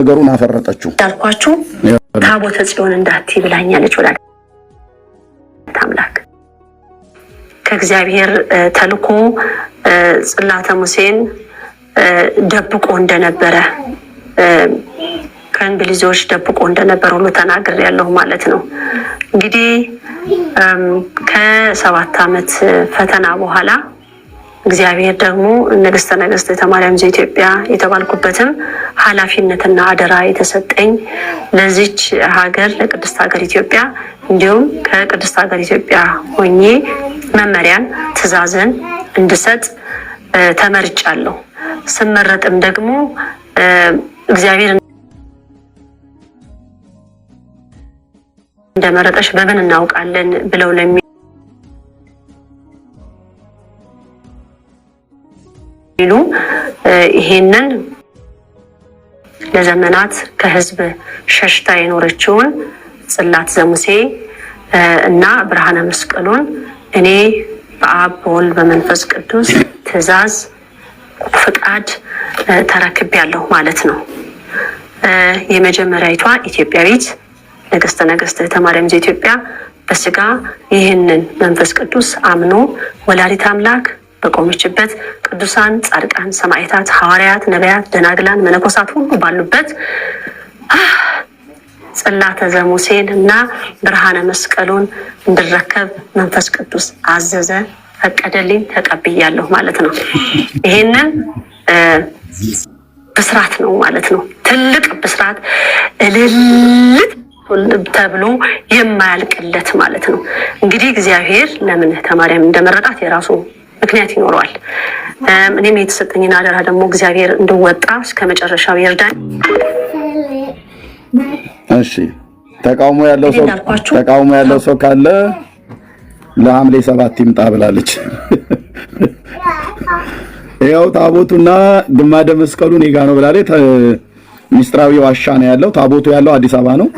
ነገሩን አፈረጠችው ዳልኳችሁ ታቦተ ጽዮን እንዳትይ ብላኛለች ወላዲተ አምላክ ከእግዚአብሔር ተልኮ ጽላተ ሙሴን ደብቆ እንደነበረ ከእንግሊዞች ደብቆ እንደነበረ ሁሉ ተናግሬያለሁ ማለት ነው። እንግዲህ ከ7 ዓመት ፈተና በኋላ እግዚአብሔር ደግሞ ንግስተ ነገስት ማርያም ዘኢትዮጵያ የተባልኩበትም ኃላፊነትና አደራ የተሰጠኝ ለዚች ሀገር ለቅድስት ሀገር ኢትዮጵያ እንዲሁም ከቅድስት ሀገር ኢትዮጵያ ሆኜ መመሪያን ትእዛዝን እንድሰጥ ተመርጫለሁ። ስመረጥም ደግሞ እግዚአብሔር እንደመረጠሽ በምን እናውቃለን ብለው ለሚሉ ይሄንን ለዘመናት ከህዝብ ሸሽታ የኖረችውን ጽላት ዘሙሴ እና ብርሃነ መስቀሉን እኔ በአብ በወልድ በመንፈስ ቅዱስ ትእዛዝ ፍቃድ ተረክቤያለሁ ማለት ነው። የመጀመሪያዊቷ ኢትዮጵያዊት ንግስተ ነገስት ማርያም ዘኢትዮጵያ በስጋ ይህንን መንፈስ ቅዱስ አምኖ ወላዲተ አምላክ በቆመችበት ቅዱሳን ጻድቃን ሰማዕታት ሐዋርያት ነቢያት ደናግላን መነኮሳት ሁሉ ባሉበት ጽላተ ዘሙሴን እና ብርሃነ መስቀሉን እንድረከብ መንፈስ ቅዱስ አዘዘ፣ ፈቀደልኝ፣ ተቀብያለሁ ማለት ነው። ይሄንን ብስራት ነው ማለት ነው። ትልቅ ብስራት እልል ተብሎ የማያልቅለት ማለት ነው። እንግዲህ እግዚአብሔር ለምን ተማርያም እንደመረጣት የራሱ ምክንያት ይኖረዋል። እኔም የተሰጠኝን አደራ ደግሞ እግዚአብሔር እንድወጣ እስከ መጨረሻው ይርዳኝ። እሺ ተቃውሞ ያለው ሰው ካለ ለሐምሌ 7 ይምጣ ብላለች። ይኸው ታቦቱና ግማደ መስቀሉ እኔ ጋ ነው ብላለች። ሚስጥራዊ ዋሻ ነው ያለው። ታቦቱ ያለው አዲስ አበባ ነው።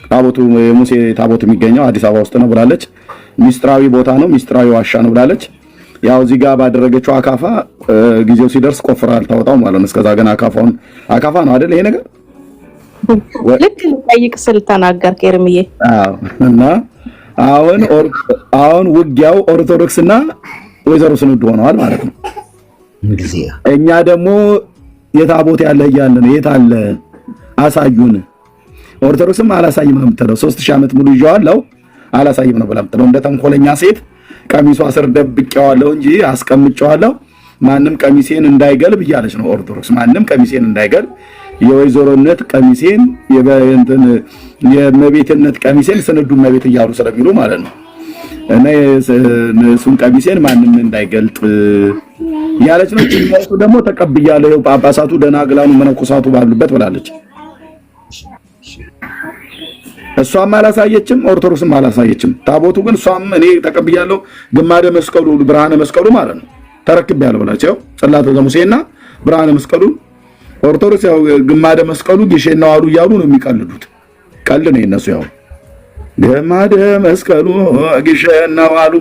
ታቦቱ የሙሴ ታቦት የሚገኘው አዲስ አበባ ውስጥ ነው ብላለች። ሚስጥራዊ ቦታ ነው፣ ሚስጥራዊ ዋሻ ነው ብላለች። ያው እዚህ ጋር ባደረገችው አካፋ ጊዜው ሲደርስ ቆፍራል ታወጣው ማለት ነው። እስከዛ ግን አካፋ ነው አይደል ይሄ ነገር? ልክ ልጠይቅ ስል ተናገርክ ኤርሚዬ። አዎ። እና አሁን ውጊያው ኦርቶዶክስና ወይዘሮ ስንዱ ሆነዋል ማለት ነው። እኛ ደግሞ የታቦት ያለ እያልን የት አለ አሳዩን። ኦርቶዶክስም አላሳይም ነው የምትለው። 3000 ዓመት ሙሉ ይዤዋለሁ አላሳይም ነው ብላ የምትለው። እንደ ተንኮለኛ ሴት ቀሚሷ ስር ደብቄዋለሁ እንጂ አስቀምጬዋለሁ ማንም ቀሚሴን እንዳይገልብ እያለች ነው ኦርቶዶክስ። ማንም ቀሚሴን እንዳይገልብ የወይዘሮነት ቀሚሴን የመቤትነት ቀሚሴን ስንዱ መቤት እያሉ ስለሚሉ ማለት ነው። እና እሱን ቀሚሴን ማንም እንዳይገልጥ ያለች ነው። እሱ ደግሞ ተቀብያለሁ ጳጳሳቱ ደናግላኑ መነኮሳቱ ባሉበት ብላለች። እሷም አላሳየችም፣ ኦርቶዶክስም አላሳየችም። ታቦቱ ግን እሷም እኔ ተቀብያለሁ ግማደ መስቀሉ ብርሃነ መስቀሉ ማለት ነው ተረክቤያለሁ ብላችሁ ጽላተ ዘሙሴና ብርሃነ መስቀሉ ኦርቶዶክስ ያው ግማደ መስቀሉ ጊሼና ዋሉ እያሉ ነው የሚቀልዱት። ቀልድ ነው የነሱ። ያው ግማደ መስቀሉ ጊሼና ዋሉ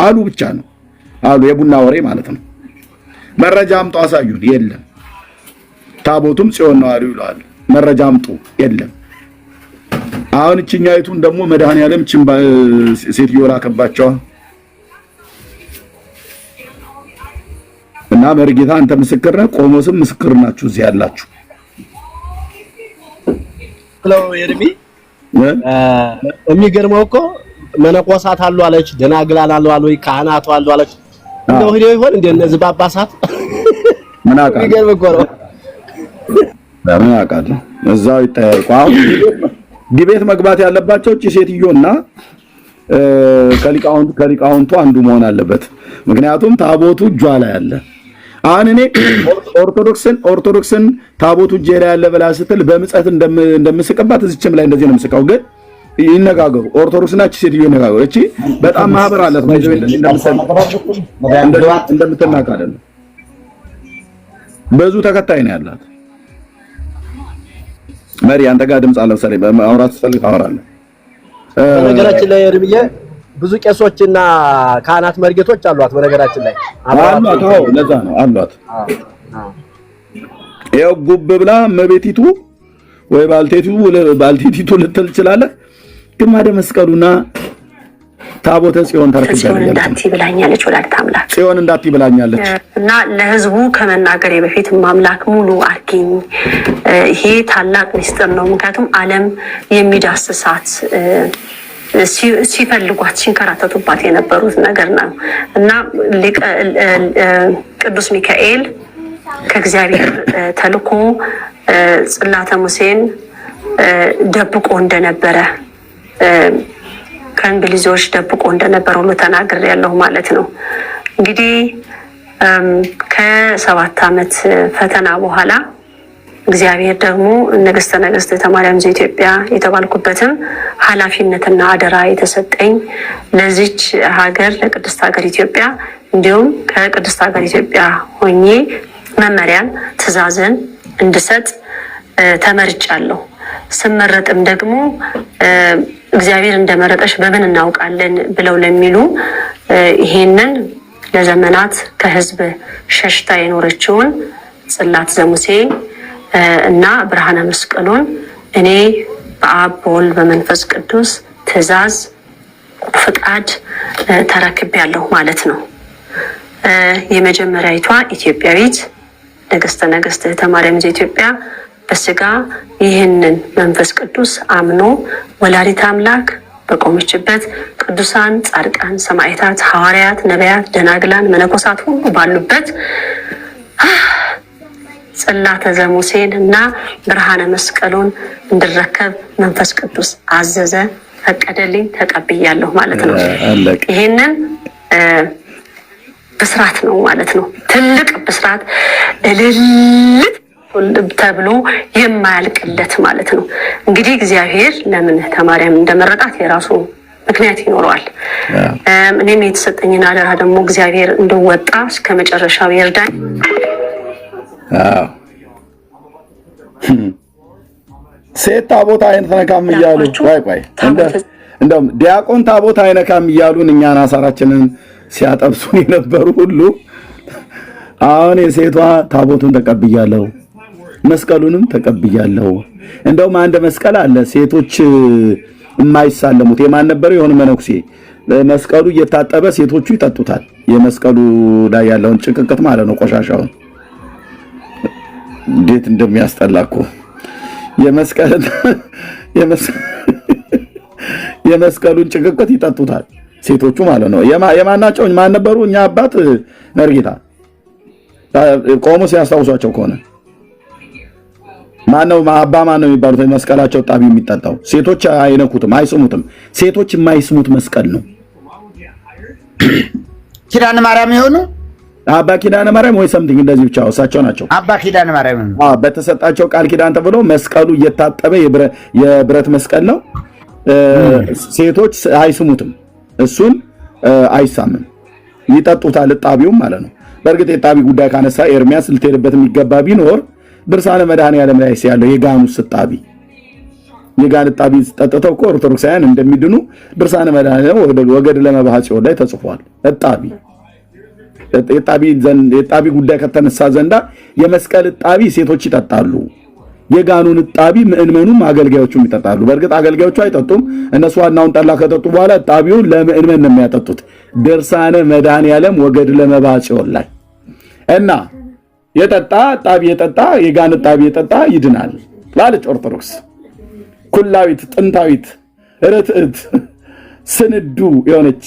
አሉ ብቻ ነው አሉ። የቡና ወሬ ማለት ነው። መረጃ አምጡ አሳዩን፣ የለም። ታቦቱም ጽዮን ነው አሉ ይላል። መረጃ አምጡ፣ የለም። አሁን እቺኛይቱን ደግሞ መድኃኒዓለም ችምባ ሴትዮ ላከባቸው እና መርጌታ አንተ ምስክር ነህ፣ ቆሞስም ምስክር ናችሁ እዚህ ያላችሁ። ኤርሚ የሚገርመው እኮ መነኮሳት አሉ አለች፣ ደናግላን አሉ አለች፣ ካህናቱ አሉ አለች። እንደው ሄዶ ይሆን እንደነዚህ ጳጳሳት ምን አውቃለሁ። የሚገርም እኮ ነው። ምን አውቃለሁ። እዛው ይታያል። ዲቤት መግባት ያለባቸው እቺ ሴትዮና ከሊቃውንቱ አንዱ መሆን አለበት። ምክንያቱም ታቦቱ እጇ ላይ አለ። አሁን እኔ ኦርቶዶክስን ታቦቱ እጄ ላይ ያለ ብላ ስትል በምጸት እንደምስቅባት እዚችም ላይ እንደዚህ ነው የምስቀው። ግን ይነጋገሩ ኦርቶዶክስና እቺ ሴትዮ ይነጋገሩ። እቺ በጣም ማህበር አላት ማለት እንደምትናቅ አይደለም። ብዙ ተከታይ ነው ያላት። መሪ አንተ ጋር ድምጽ አለ መሰለኝ። በማውራት ስትፈልግ ታወራለህ። በነገራችን ላይ እርብዬ ብዙ ቄሶችና ካህናት መርጌቶች አሏት። በነገራችን ላይ አሏት። አዎ ለዛ ነው አሏት። ያው ጉብ ብላ መቤቲቱ ወይ ባልቴቲቱ ልትል ትችላለህ። ግማደ መስቀሉና ታቦተ ጽዮን ብላኛለች ወላዲተ አምላክ ጽዮን ብላኛለች እና ለህዝቡ ከመናገሬ በፊት ማምላክ ሙሉ አርኪኝ። ይሄ ታላቅ ሚስጥር ነው። ምክንያቱም ዓለም የሚዳስሳት ሲፈልጓት ሲንከራተቱባት የነበሩት ነገር ነው እና ቅዱስ ሚካኤል ከእግዚአብሔር ተልኮ ጽላተ ሙሴን ደብቆ እንደነበረ ከእንግሊዞች ደብቆ እንደነበረ ሁሉ ተናግሬያለሁ ማለት ነው። እንግዲህ ከ7 ዓመት ፈተና በኋላ እግዚአብሔር ደግሞ ንግስተ ነገስት ማርያም ዘኢትዮጵያ የተባልኩበትም ኃላፊነትና አደራ የተሰጠኝ ለዚች ሀገር ለቅድስት ሀገር ኢትዮጵያ እንዲሁም ከቅድስት ሀገር ኢትዮጵያ ሆኜ መመሪያን ትእዛዝን እንድሰጥ ተመርጫለሁ። ስመረጥም ደግሞ እግዚአብሔር እንደመረጠሽ በምን እናውቃለን ብለው ለሚሉ ይሄንን ለዘመናት ከህዝብ ሸሽታ የኖረችውን ጽላት ዘሙሴ እና ብርሃነ መስቀሉን እኔ በአብ በወልድ በመንፈስ ቅዱስ ትእዛዝ ፍቃድ ተረክቤያለሁ ማለት ነው። የመጀመሪያዊቷ ኢትዮጵያዊት ንግስተ ነገስት ማርያም ዘኢትዮጵያ በስጋ ይህንን መንፈስ ቅዱስ አምኖ ወላዲተ አምላክ በቆመችበት ቅዱሳን ጻድቃን፣ ሰማዕታት፣ ሐዋርያት፣ ነቢያት፣ ደናግላን፣ መነኮሳት ሁሉ ባሉበት ጽላተ ዘሙሴን እና ብርሃነ መስቀሉን እንድረከብ መንፈስ ቅዱስ አዘዘ፣ ፈቀደልኝ፣ ተቀብያለሁ ማለት ነው። ይሄንን ብስራት ነው ማለት ነው። ትልቅ ብስራት እልልት ተብሎ የማያልቅለት ማለት ነው። እንግዲህ እግዚአብሔር ለምን ተማርያም እንደመረጣት የራሱ ምክንያት ይኖረዋል። እኔም የተሰጠኝን አደራ ደግሞ እግዚአብሔር እንደወጣ እስከ መጨረሻው ይርዳኝ። ሴት ታቦት አይነካም እያሉ ቆይ እንደውም ዲያቆን ታቦት አይነካም እያሉን እኛን አሳራችንን ሲያጠብሱን የነበሩ ሁሉ አሁን የሴቷ ታቦቱን ተቀብያለሁ፣ መስቀሉንም ተቀብያለሁ። እንደውም አንድ መስቀል አለ ሴቶች የማይሳለሙት የማን ነበር? የሆነ መነኩሴ መስቀሉ እየታጠበ ሴቶቹ ይጠጡታል። የመስቀሉ ላይ ያለውን ጭቅቅት ማለት ነው፣ ቆሻሻውን። እንዴት እንደሚያስጠላኩ የመስቀሉን ጭቅቅት ይጠጡታል ሴቶቹ ማለት ነው። የማናቸው ማን ነበሩ? እኛ አባት መርጌታ ቆሞ ሲያስታውሷቸው ከሆነ ማነው አባ ማነው የሚባሉት? መስቀላቸው ጣቢ የሚጠጣው ሴቶች አይነኩትም፣ አይስሙትም። ሴቶች የማይስሙት መስቀል ነው። ኪዳነ ማርያም የሆኑ አባ ኪዳነ ማርያም ወይ ሰምቲንግ እንደዚህ ብቻ እሳቸው ናቸው። አባ ኪዳነ ማርያም በተሰጣቸው ቃል ኪዳን ተብሎ መስቀሉ እየታጠበ የብረት መስቀል ነው። ሴቶች አይስሙትም፣ እሱን አይሳምም፣ ይጠጡታል። እጣቢውም ማለት ነው። በእርግጥ የጣቢ ጉዳይ ካነሳ ኤርሚያስ ልትሄድበት የሚገባ ቢኖር ድርሳነ መድኃኔዓለም ላይ ያለው የጋኑስ እጣቢ የጋን እጣቢ ጠጥተው እኮ ኦርቶዶክሳውያን እንደሚድኑ ድርሳነ መድኃኔዓለም ወገድ ለመባህ ጽዮን ላይ ተጽፏል። የጣቢ ጉዳይ ከተነሳ ዘንዳ የመስቀል እጣቢ ሴቶች ይጠጣሉ። የጋኑን እጣቢ ምእመኑም አገልጋዮቹም ይጠጣሉ። በእርግጥ አገልጋዮቹ አይጠጡም። እነሱ ዋናውን ጠላ ከጠጡ በኋላ እጣቢውን ለምእመን ነው የሚያጠጡት። ድርሳነ መድኃኔዓለም ወገድ ለመባህ ጽዮን ላይ እና የጠጣ እጣቢ የጠጣ የጋን እጣቢ የጠጣ ይድናል ላለች ኦርቶዶክስ ኩላዊት ጥንታዊት ርትዕት ስንዱ የሆነች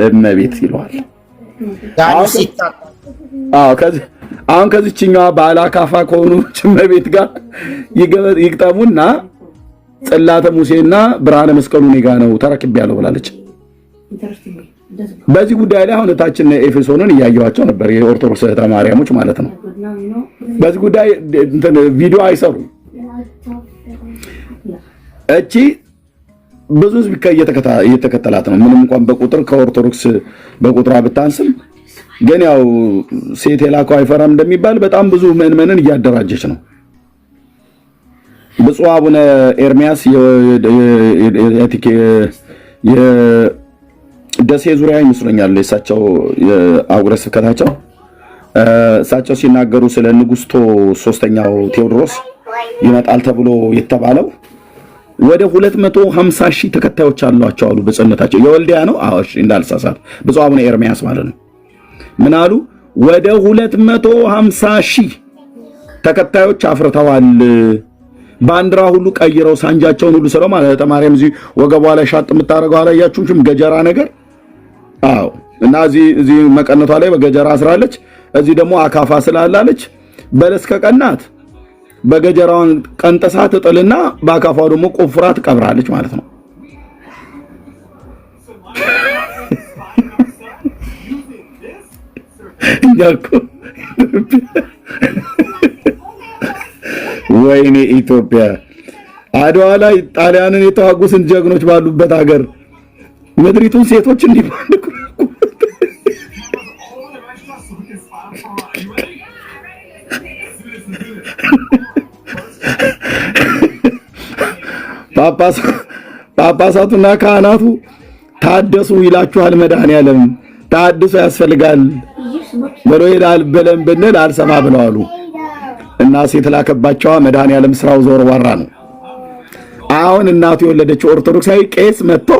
እመቤት ይለዋል። አሁን ከዚችኛዋ ባለ አካፋ ከሆኑ እመቤት ጋር ይግጠሙና ጽላተ ሙሴና ብርሃነ መስቀሉ እኔ ጋ ነው ተረክቤያለሁ ብላለች። በዚህ ጉዳይ ላይ አሁን እታችን ኤፌሶንን እያየኋቸው ነበር፣ የኦርቶዶክስ እህተ ማርያሞች ማለት ነው። በዚህ ጉዳይ ቪዲዮ አይሰሩ። እቺ ብዙ ህዝብ እየተከተላት ነው። ምንም እንኳን በቁጥር ከኦርቶዶክስ በቁጥሯ ብታንስም ግን ያው ሴት የላከው አይፈራም እንደሚባል በጣም ብዙ ምዕመናንን እያደራጀች ነው። ብፁዕ አቡነ ኤርሚያስ የደሴ ዙሪያ ይመስለኛል የእሳቸው የአህጉረ ስብከታቸው እሳቸው ሲናገሩ ስለ ንጉስቶ ሶስተኛው ቴዎድሮስ ይመጣል ተብሎ የተባለው ወደ 250 ሺህ ተከታዮች አሏቸው አሉ በጽነታቸው። የወልዲያ ነው። አዎ እሺ፣ እንዳልሳሳት ብፁዕ አቡነ ኤርሚያስ ማለት ነው። ምን አሉ? ወደ 250 ሺህ ተከታዮች አፍርተዋል። ባንዲራ ሁሉ ቀይረው ሳንጃቸውን ሁሉ ስለው ማለት ተማሪያም እዚህ ወገቧ ላይ ሻጥ የምታረገው አላያችሁም? ገጀራ ነገር። አዎ። እና እዚህ መቀነቷ ላይ በገጀራ አስራለች። እዚህ ደግሞ አካፋ ስላላለች በለስ ከቀናት በገጀራውን ቀንጠሳ ትጥልና በአካፋው ደግሞ ቆፍራ ትቀብራለች ማለት ነው። እንጃኮ ወይኔ ኢትዮጵያ አድዋ ላይ ጣሊያንን የተዋጉትን ጀግኖች ባሉበት ሀገር ምድሪቱን ሴቶች እንዲባልኩ ጳጳሳቱና ካህናቱ ታደሱ ይላችኋል። መድኃኒዓለም ታድሶ ያስፈልጋል ብሎ ይላል ብለን ብንል አልሰማ ብለዋሉ። እና ሴት ላከባቸዋ መድኃኒዓለም ስራው ዞር ዋራ ነው። አሁን እናቱ የወለደችው ኦርቶዶክሳዊ ቄስ መጥቶ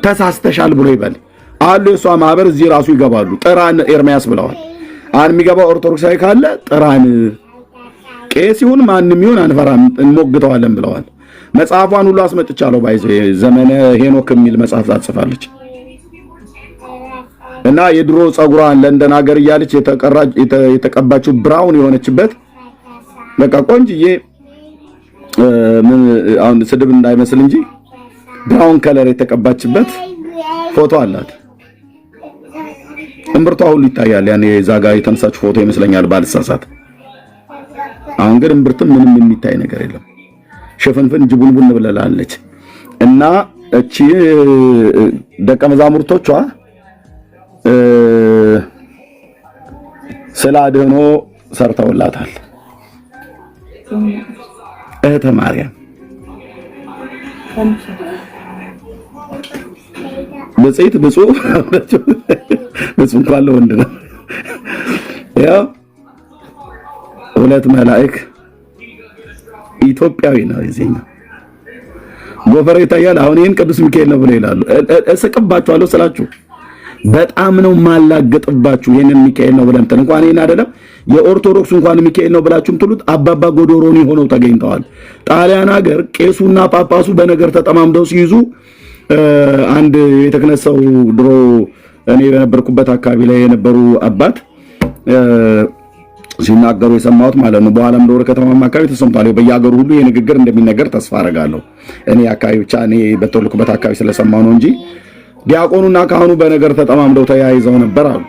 ተሳስተሻል ብሎ ይበል አሉ። የሷ ማህበር እዚህ ራሱ ይገባሉ። ጥራን ኤርሚያስ ብለዋል። አሁን የሚገባው ኦርቶዶክሳዊ ካለ ጥራን፣ ቄስ ይሁን ማንም ይሁን አንፈራም፣ እንሞግተዋለን ብለዋል። መጽሐፏን ሁሉ አስመጥቻለሁ። ባይዘ ዘመነ ሄኖክ የሚል መጽሐፍ ታጽፋለች። እና የድሮ ጸጉሯን ለንደን ሀገር እያለች የተቀባችው ብራውን የሆነችበት በቃ ቆንጅዬ ምን አሁን ስድብ እንዳይመስል እንጂ ብራውን ከለር የተቀባችበት ፎቶ አላት። እምብርቷ ሁሉ ይታያል። ያኔ ዛጋ የተነሳች ፎቶ ይመስለኛል ባልሳሳት። አሁን ግን እምብርትም ምንም የሚታይ ነገር የለም። ሽፍንፍን ጅቡንቡን ብለላለች። እና እቺ ደቀ መዛሙርቶቿ ስለ አድህኖ ሰርተውላታል። እህተ ማርያም ብጽይት ብፁዕ እንኳን ለወንድ ነው። ያው ሁለት መላእክ ኢትዮጵያዊ ነው። እዚህኛው ጎፈሬ ይታያል። አሁን ይሄን ቅዱስ ሚካኤል ነው ብለው ይላሉ። እስቅባችኋለሁ ስላችሁ በጣም ነው ማላገጥባችሁ። ይሄንን ሚካኤል ነው ብለን እንኳን ይሄን አይደለም የኦርቶዶክስ እንኳን ሚካኤል ነው ብላችሁም ትሉት አባባ ጎዶሮኒ ሆነው ተገኝተዋል። ጣሊያን ሀገር ቄሱና ጳጳሱ በነገር ተጠማምደው ሲይዙ አንድ የተከነሰው ድሮ እኔ በነበርኩበት አካባቢ ላይ የነበሩ አባት ሲናገሩ የሰማሁት ማለት ነው። በኋላም ዶር ከተማማ አካባቢ ተሰምቷል። በየሀገሩ ሁሉ የንግግር እንደሚነገር ተስፋ አደርጋለሁ። እኔ አካባቢ ብቻ እኔ በተወለድኩበት አካባቢ ስለሰማሁ ነው እንጂ ዲያቆኑና ካህኑ በነገር ተጠማምደው ተያይዘው ነበር አሉ።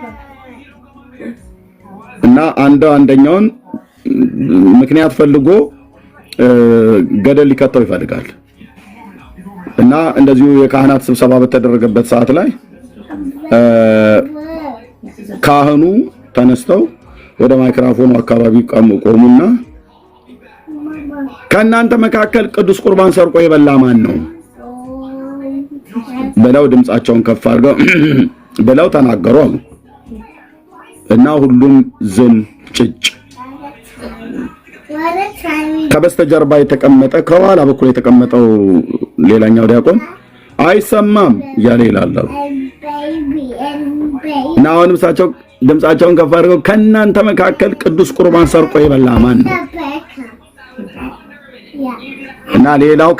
እና አንደኛውን ምክንያት ፈልጎ ገደል ሊከተው ይፈልጋል። እና እንደዚሁ የካህናት ስብሰባ በተደረገበት ሰዓት ላይ ካህኑ ተነስተው ወደ ማይክሮፎኑ አካባቢ ቆሙና ከእናንተ መካከል ቅዱስ ቁርባን ሰርቆ የበላ ማን ነው ብለው ድምጻቸውን ከፍ አድርገው ብለው ተናገሩ አሉ። እና ሁሉም ዝም ጭጭ። ከበስተጀርባ የተቀመጠ ከኋላ በኩል የተቀመጠው ሌላኛው ዲያቆን አይሰማም እያለ ይላል። እና አሁንም እሳቸው ድምጻቸውን ከፍ አድርገው ከእናንተ መካከል ቅዱስ ቁርባን ሰርቆ የበላ ማን ነው? እና ሌላው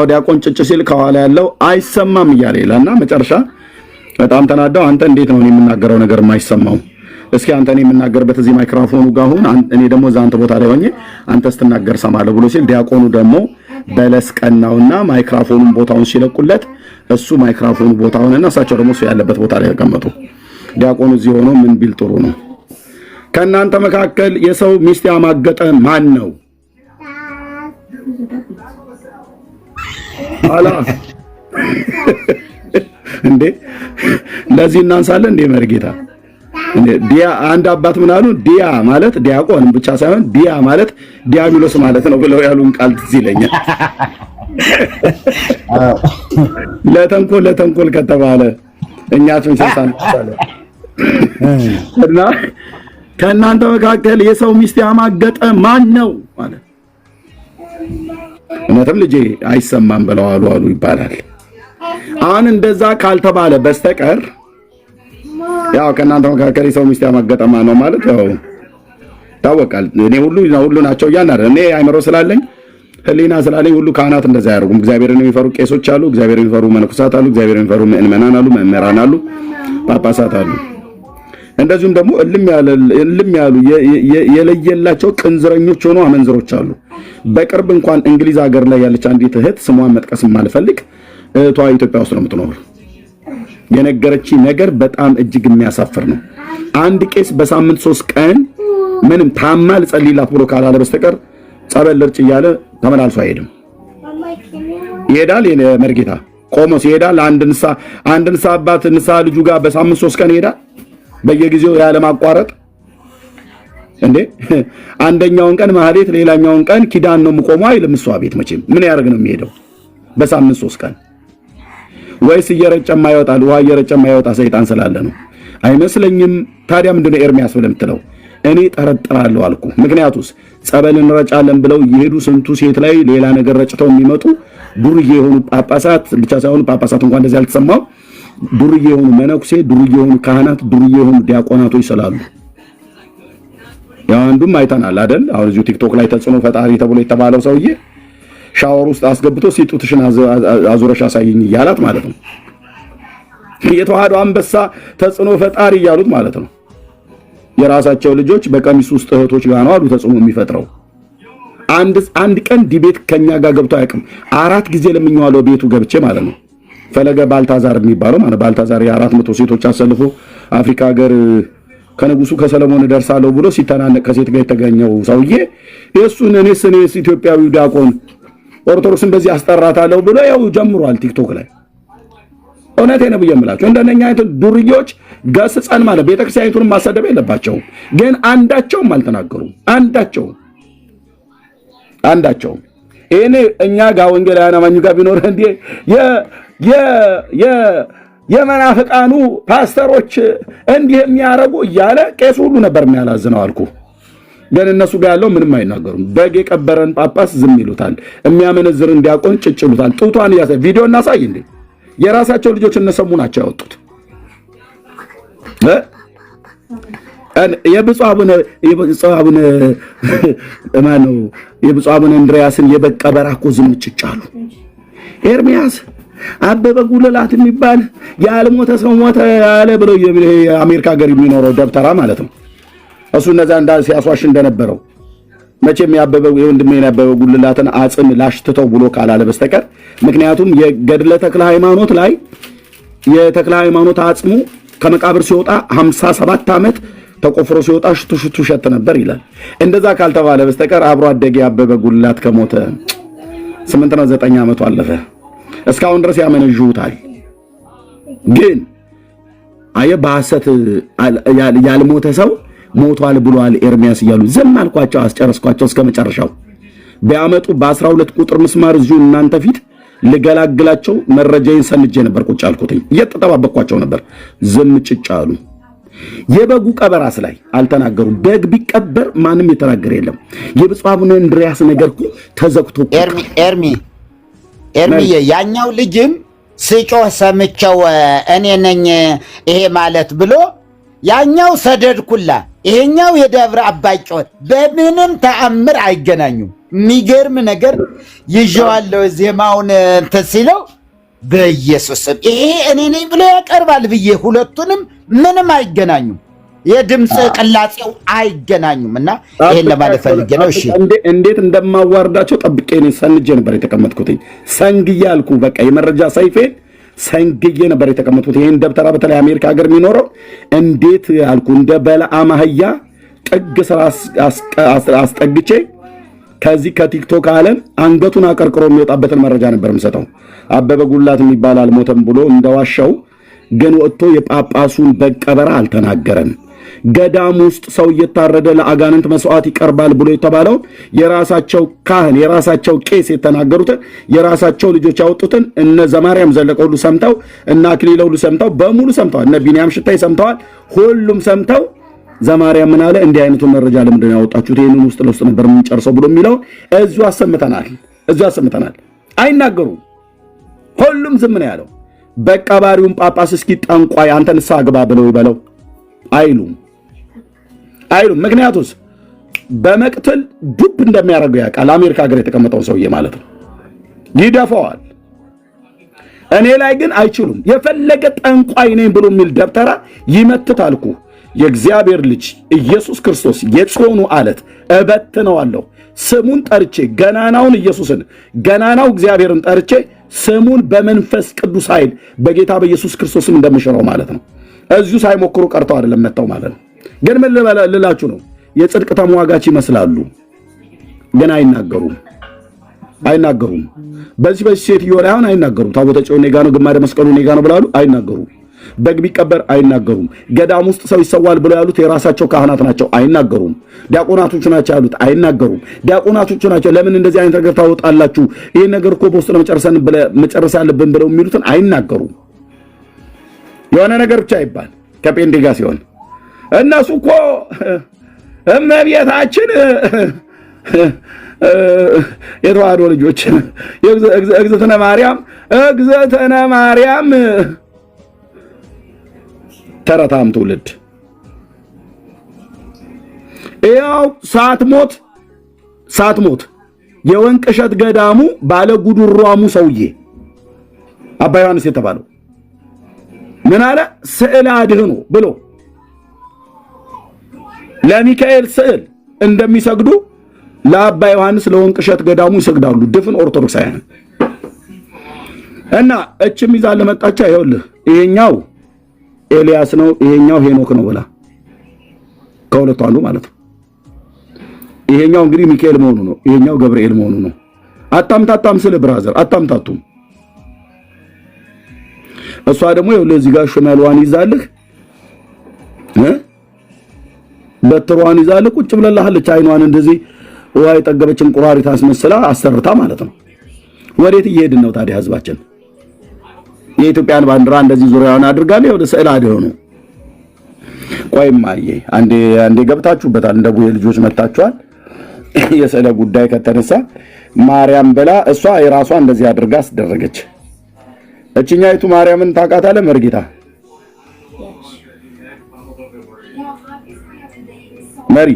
ዲያቆን ጭጭ ሲል ከኋላ ያለው አይሰማም እያለ ይላልና መጨረሻ በጣም ተናደው አንተ እንዴት ነው የምናገረው ነገር የማይሰማው? እስኪ አንተ እኔ የምናገርበት እዚህ ማይክሮፎኑ ጋር ሁን፣ እኔ ደግሞ እዛ አንተ ቦታ ላይ ሆኜ አንተ ስትናገር ሰማለሁ ብሎ ሲል ዲያቆኑ ደግሞ በለስ ቀናውና ማይክሮፎኑን ቦታውን ሲለቁለት እሱ ማይክሮፎኑ ቦታውንና እሳቸው ደግሞ እሱ ያለበት ቦታ ላይ ተቀመጡ። ዲያቆኑ እዚህ ሆኖ ምን ቢል ጥሩ ነው? ከእናንተ መካከል የሰው ሚስት ያማገጠ ማን ነው? አላ እንዴ ለዚህ እናንሳለን እንዴ መርጌታ እንዴ ዲያ አንድ አባት ምን አሉ? ዲያ ማለት ዲያቆን ብቻ ሳይሆን ዲያ ማለት ዲያብሎስ ማለት ነው ብለው ያሉን ቃል ትዝ ይለኛል። ለተንኮል ከተባለ እኛ ተንሳሳን እና ከእናንተ መካከል የሰው ሚስት ያማገጠ ማን ነው ማለት እውነትም ልጄ አይሰማም ብለው አሉ ይባላል። አሁን እንደዛ ካልተባለ በስተቀር ያው ከእናንተ መካከል የሰው ሚስት ያማገጠ ማን ነው ማለት ያው ታወቃል። እኔ ሁሉ ናቸው እያናረ እኔ አይምሮ ስላለኝ ህሊና ስላለኝ ሁሉ ካህናት እንደዛ ያደርጉም። እግዚአብሔርን የሚፈሩ ቄሶች አሉ፣ እግዚአብሔርን የሚፈሩ መነኮሳት አሉ፣ እግዚአብሔርን የሚፈሩ ምእመናን አሉ፣ መምህራን አሉ፣ ጳጳሳት አሉ። እንደዚሁም ደግሞ እልም ያሉ የለየላቸው ቅንዝረኞች ሆኖ አመንዝሮች አሉ። በቅርብ እንኳን እንግሊዝ ሀገር ላይ ያለች አንዲት እህት ስሟን መጥቀስ የማልፈልግ እህቷ ኢትዮጵያ ውስጥ ነው የምትኖር። የነገረች ነገር በጣም እጅግ የሚያሳፍር ነው። አንድ ቄስ በሳምንት 3 ቀን ምንም ታማ ልጸልይላት ብሎ ካላለ በስተቀር ጸበል ልርጭ እያለ ተመላልሶ አይሄድም። ይሄዳል የመርጌታ ቆሞስ ይሄዳል። አንድ ንሳ አባት ንሳ ልጁ ጋር በሳምንት 3 ቀን ይሄዳል በየጊዜው ያለ ማቋረጥ። እንዴ አንደኛውን ቀን ማህሌት ሌላኛውን ቀን ኪዳን ነው የምቆመው አይልም። እሷ ቤት መቼም ምን ያደርግ ነው የሚሄደው በሳምንት 3 ቀን? ወይስ እየረጨ የማይወጣል ውሃ እየረጨ የማይወጣ ሰይጣን ስላለ ነው? አይመስለኝም። ታዲያ ምንድነው ኤርሚያስ ብለህ የምትለው? እኔ ጠረጥራለሁ አልኩ። ምክንያቱስ ጸበል እንረጫለን ብለው እየሄዱ ስንቱ ሴት ላይ ሌላ ነገር ረጭተው የሚመጡ ዱርዬ የሆኑ ጳጳሳት ብቻ ሳይሆኑ ጳጳሳት እንኳን እንደዚህ አልተሰማው ዱርዬ የሆኑ መነኩሴ፣ ዱርዬ የሆኑ ካህናት፣ ዱርዬ የሆኑ ዲያቆናቶች ስላሉ ያው አንዱም አይተናል አይደል? አሁን እዚሁ ቲክቶክ ላይ ተጽዕኖ ፈጣሪ ተብሎ የተባለው ሰውዬ ሻወር ውስጥ አስገብቶ ሲጡትሽን አዙረሽ አሳይኝ እያላት ማለት ነው። የተዋህዶ አንበሳ ተጽዕኖ ፈጣሪ እያሉት ማለት ነው። የራሳቸው ልጆች በቀሚስ ውስጥ እህቶች ጋር ነው አሉ ተጽዕኖ የሚፈጥረው። አንድ ቀን ዲቤት ከኛ ጋር ገብቶ አያውቅም። 4 ጊዜ ለምኛዋለው ቤቱ ገብቼ ማለት ነው። ፈለገ ባልታዛር የሚባለው ማለት ባልታዛር የ400 ሴቶች አሰልፎ አፍሪካ ሀገር ከንጉሱ ከሰለሞን ደርሳለሁ ብሎ ሲተናነቅ ከሴት ጋር የተገኘው ሰውዬ የሱን እኔስ ኢትዮጵያዊ ዲያቆን ኦርቶዶክስን በዚህ አስጠራታለሁ ብሎ ያው ጀምሯል ቲክቶክ ላይ። እውነቴን ነው ብየምላችሁ እንደነኛ አይነት ዱርዮች ገስጸን ማለት ቤተክርስቲያኒቱን ማሰደብ የለባቸውም። ግን አንዳቸውም አልተናገሩም። አንዳቸውም እኔ እኛ ጋር ወንጌላውያን አማኙ ጋር ቢኖር እንዴ የመናፍቃኑ ፓስተሮች እንዲህ የሚያረጉ እያለ ቄስ ሁሉ ነበር የሚያላዝነው አልኩ። ግን እነሱ ጋር ያለው ምንም አይናገሩም። በግ የቀበረን ጳጳስ ዝም ይሉታል። የሚያመነዝርን ዲያቆን ጭጭ ይሉታል። ጡቷን ያሳይ ቪዲዮ እናሳይ እንዴ የራሳቸው ልጆች እነሰሙ ናቸው ያወጡት። የብፁዕ አቡነ እንድርያስን የበቀበራ እኮ ዝም ጭጭ አሉ። ኤርሚያስ አበበ ጉልላት የሚባል ያልሞተ ሰው ሞተ ያለ ብለው የአሜሪካ ሀገር የሚኖረው ደብተራ ማለት ነው። እሱ እነዛ ሲያስዋሽ እንደነበረው መቼም ያበበው የወንድሜን ያበበ ጉልላትን አጽም ላሽትተው ብሎ ካላለ በስተቀር ምክንያቱም የገድለ ተክለ ሃይማኖት ላይ የተክለ ሃይማኖት አጽሙ ከመቃብር ሲወጣ 57 ዓመት ተቆፍሮ ሲወጣ ሽቱ ሸት ነበር ይላል። እንደዛ ካልተባለ በስተቀር አብሮ አደጌ ያበበ ጉልላት ከሞተ 8 ነው 9 ዓመቱ አለፈ። እስካሁን ድረስ ያመነጁታል። ግን አየ በሐሰት ያልሞተ ሰው ሞቷል ብሏል ኤርሚያስ እያሉ ዝም አልኳቸው፣ አስጨረስኳቸው እስከመጨረሻው። ቢያመጡ በ12 ቁጥር ምስማር እዚሁ እናንተ ፊት ልገላግላቸው መረጃዬን ሰንጄ ነበር ቁጭ አልኩትኝ። እየተጠባበቅኳቸው ነበር። ዝም ጭጭ አሉ። የበጉ ቀበራስ ላይ አልተናገሩም። በግ ቢቀበር ማንም የተናገረ የለም። የብፁዕ አቡነ እንድርያስ ነገር እኮ ተዘግቶ ኤርሚዬ ያኛው ልጅም ስጮህ ሰምቸው እኔ ነኝ ይሄ ማለት ብሎ ያኛው ሰደድኩላ ይሄኛው የደብረ አባይ ጮህ በምንም ተአምር አይገናኙም። የሚገርም ነገር ይዤዋለሁ ዜማውን እንትን ሲለው በኢየሱስም ይሄ እኔ ነኝ ብሎ ያቀርባል ብዬ ሁለቱንም ምንም አይገናኙም። የድምፅ ቅላጼው አይገናኙም። እና ይሄን ለማለት ፈልጌ ነው። እሺ እንዴት እንደማዋርዳቸው ጠብቄ ነው ሰንጄ ነበር የተቀመጥኩት። ሰንግዬ አልኩ። በቃ የመረጃ ሰይፌን ሰንግዬ ነበር የተቀመጥኩት። ይሄን ደብተራ በተለይ አሜሪካ ሀገር የሚኖረው እንዴት አልኩ እንደ በለዓም አህያ ጥግ ስራ አስጠግቼ ከዚህ ከቲክቶክ ዓለም አንገቱን አቀርቅሮ የሚወጣበትን መረጃ ነበር የምሰጠው። አበበ ጉላት የሚባል አልሞተም ብሎ እንደዋሻው ግን ወጥቶ የጳጳሱን በቀበራ አልተናገረም። ገዳም ውስጥ ሰው እየታረደ ለአጋንንት መስዋዕት ይቀርባል ብሎ የተባለው የራሳቸው ካህን የራሳቸው ቄስ የተናገሩትን የራሳቸው ልጆች ያወጡትን እነ ዘማርያም ዘለቀ ሁሉ ሰምተው እና አክሊለ ሁሉ ሰምተው በሙሉ ሰምተዋል። እነ ቢንያም ሽታይ ሰምተዋል። ሁሉም ሰምተው ዘማርያም ምን አለ? እንዲህ አይነቱን መረጃ ለምንድን ነው ያወጣችሁት? ይሄንን ውስጥ ለውስጥ ነበር የምንጨርሰው ብሎ የሚለው እዚሁ አሰምተናል። አይናገሩም። ሁሉም ዝም ነው ያለው። በቃ ባሪውን ጳጳስ እስኪ ጠንቋይ አንተ ንስሐ ግባ ብለው ይበለው አይሉም። ምክንያቱስ በመቅተል ዱብ እንደሚያደርገው ያውቃል። አሜሪካ ሀገር የተቀመጠው ሰውዬ ማለት ነው። ይደፋዋል። እኔ ላይ ግን አይችሉም። የፈለገ ጠንቋይ ነኝ ብሎ የሚል ደብተራ ይመትታልኩ። የእግዚአብሔር ልጅ ኢየሱስ ክርስቶስ የጽዮኑ ዓለት እበትነዋለሁ። ስሙን ጠርቼ ገናናውን ኢየሱስን ገናናው እግዚአብሔርን ጠርቼ ስሙን በመንፈስ ቅዱስ ኃይል በጌታ በኢየሱስ ክርስቶስም እንደምሽረው ማለት ነው። እዚሁ ሳይሞክሩ ቀርተው አይደለም መተው ማለት ነው። ግን ምን ልላችሁ ነው? የጽድቅ ተሟጋች ይመስላሉ፣ ግን አይናገሩም። በዚህ ሴትዮ ላይ አሁን አይናገሩም። ታቦተ ጽዮን ኔጋ ነው፣ ግማደ መስቀሉ ኔጋ ነው ብላሉ፣ አይናገሩም። በግ ቢቀበር አይናገሩም። ገዳም ውስጥ ሰው ይሰዋል ብለው ያሉት የራሳቸው ካህናት ናቸው፣ አይናገሩም። ዲያቆናቶች ናቸው ያሉት፣ አይናገሩም። ዲያቆናቶች ናቸው ለምን እንደዚህ አይነት ነገር ታወጣላችሁ? ይሄን ነገር እኮ በውስጥ መጨረስ ያለብን ብለው የሚሉትን አይናገሩም። የሆነ ነገር ብቻ ይባል ከጴንጤ ጋር ሲሆን እነሱ እኮ እመቤታችን የተዋህዶ ልጆች እግዝእትነ ማርያም ተረታም ትውልድ ያው ሳትሞት የወንቅ እሸት ገዳሙ ባለ ጉዱሯሙ ሰውዬ አባ ዮሐንስ የተባለው ምን አለ? ስዕል አድህኖ ብሎ ለሚካኤል ስዕል እንደሚሰግዱ ለአባ ዮሐንስ ለወንቅ እሸት ገዳሙ ይሰግዳሉ ድፍን ኦርቶዶክሳውያን። እና እችም ይዛ ለመጣቻ ይኸውልህ ይሄኛው ኤልያስ ነው፣ ይሄኛው ሄኖክ ነው ብላ ከሁለቱ አንዱ ማለት ነው። ይሄኛው እንግዲህ ሚካኤል መሆኑ ነው፣ ይሄኛው ገብርኤል መሆኑ ነው። አታምታታም ስለ ብራዘር አታምታቱም። እሷ ደግሞ ይኸውልህ እዚህ ጋር ሽመልዋን ይዛልህ በትሯን ይዛልህ ቁጭ ብለላህለች። አይኗን እንደዚህ ውሃ የጠገበችን ቁራሪት አስመስላ አሰርታ ማለት ነው። ወዴት እየሄድን ነው ታዲያ ህዝባችን? የኢትዮጵያን ባንዲራ እንደዚህ ዙሪያውን አድርጋለህ ወደ ስዕል አድሆኑ። ቆይማዬ አንዴ ገብታችሁበታል። እንደ ቡሄ ልጆች መታችኋል። የስዕለ ጉዳይ ከተነሳ ማርያም ብላ እሷ የራሷ እንደዚህ አድርጋ አስደረገች። እቺኛይቱ ማርያምን ታውቃታለህ? መርጌታ መሪ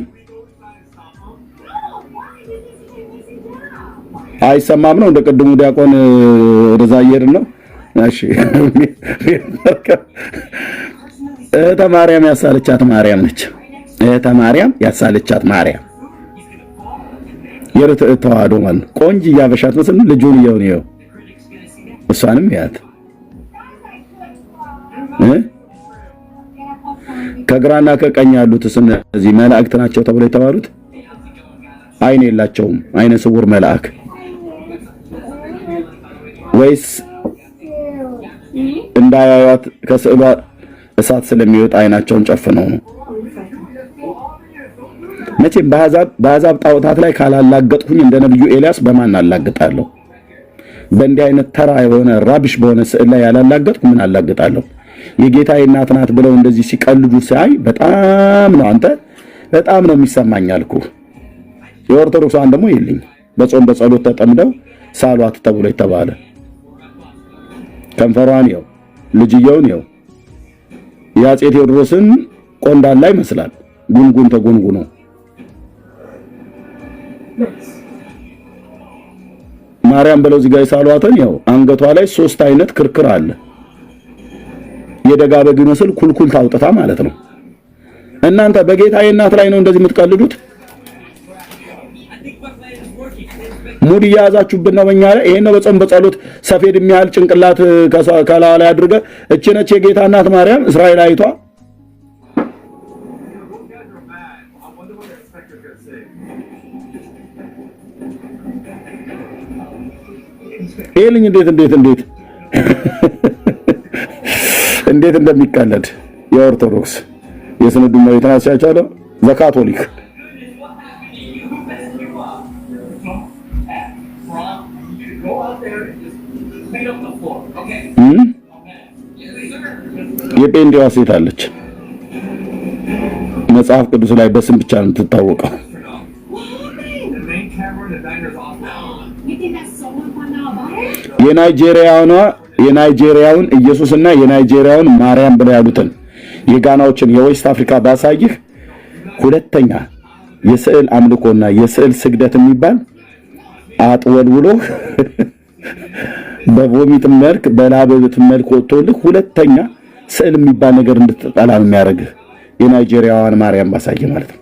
አይሰማም ነው እንደ ቅድሙ ዲያቆን ወደዛ እየሄድን ነው። እሺ እህተ ማርያም ያሳለቻት ማርያም ነች። እህተ ማርያም ያሳለቻት ማርያም የርትዕት ተዋህዶ ማለት ቆንጆ ያበሻት መስል ልጁን ይየው እሷንም ያት ከግራና ከቀኝ ያሉት እነዚህ መላእክት ናቸው ተብሎ የተባሉት አይን የላቸውም። አይነ ስውር መልአክ ወይስ እንዳያዩት ከስዕሏ እሳት ስለሚወጣ አይናቸውን ጨፍነው ነው? መቼም በአሕዛብ ጣዖታት ላይ ካላላገጥኩኝ እንደ ነብዩ ኤልያስ በማን አላግጣለሁ? በእንዲህ አይነት ተራ የሆነ ራብሽ በሆነ ስዕል ላይ ያላላገጥኩ ምን አላግጣለሁ? የጌታዬ እናት ናት ብለው እንደዚህ ሲቀልዱ ሳይ በጣም ነው በጣም ነው የሚሰማኝ አልኩ። የኦርቶዶክሳን ደግሞ ይልኝ በጾም በጸሎት ተጠምደው ሳሏት ተብሎ የተባለ ከንፈሯን ይው ልጅየውን ይው የአፄ ቴዎድሮስን ቆንዳላ ይመስላል ጉንጉን ተጎንጉኖ ማርያም ብለው እዚህ ጋር ሳሏትን ይው አንገቷ ላይ 3 አይነት ክርክር አለ። የደጋ በግ ይመስል ኩልኩል ታውጥታ ማለት ነው። እናንተ በጌታዬ እናት ላይ ነው እንደዚህ የምትቀልዱት? ሙድ ያዛችሁብን ነው በእኛ ላይ። ይሄን ነው በጾም በጸሎት ሰፌድ የሚያህል ጭንቅላት ከላዋ ላይ አድርገ እቺ ነች የጌታ እናት ማርያም እስራኤላዊቷ። ይሄልኝ እንዴት እንደሚቀለድ የኦርቶዶክስ የስንዱ መሬት ናቸው ዘካቶሊክ የጴንጤዋ ሴት አለች መጽሐፍ ቅዱስ ላይ በስም ብቻ ነው የምትታወቀው። የናይጄሪያውን ኢየሱስና የናይጄሪያውን ማርያም ብለው ያሉትን የጋናዎችን የዌስት አፍሪካ ባሳይህ ሁለተኛ የስዕል አምልኮና የስዕል ስግደት የሚባል አጥወልውሎ በቮሚት መልክ በላበት መልክ ወጥቶልህ ሁለተኛ ስዕል የሚባል ነገር እንድትጠላ የሚያደርግህ የናይጄሪያዋን ማርያም ባሳይህ ማለት ነው።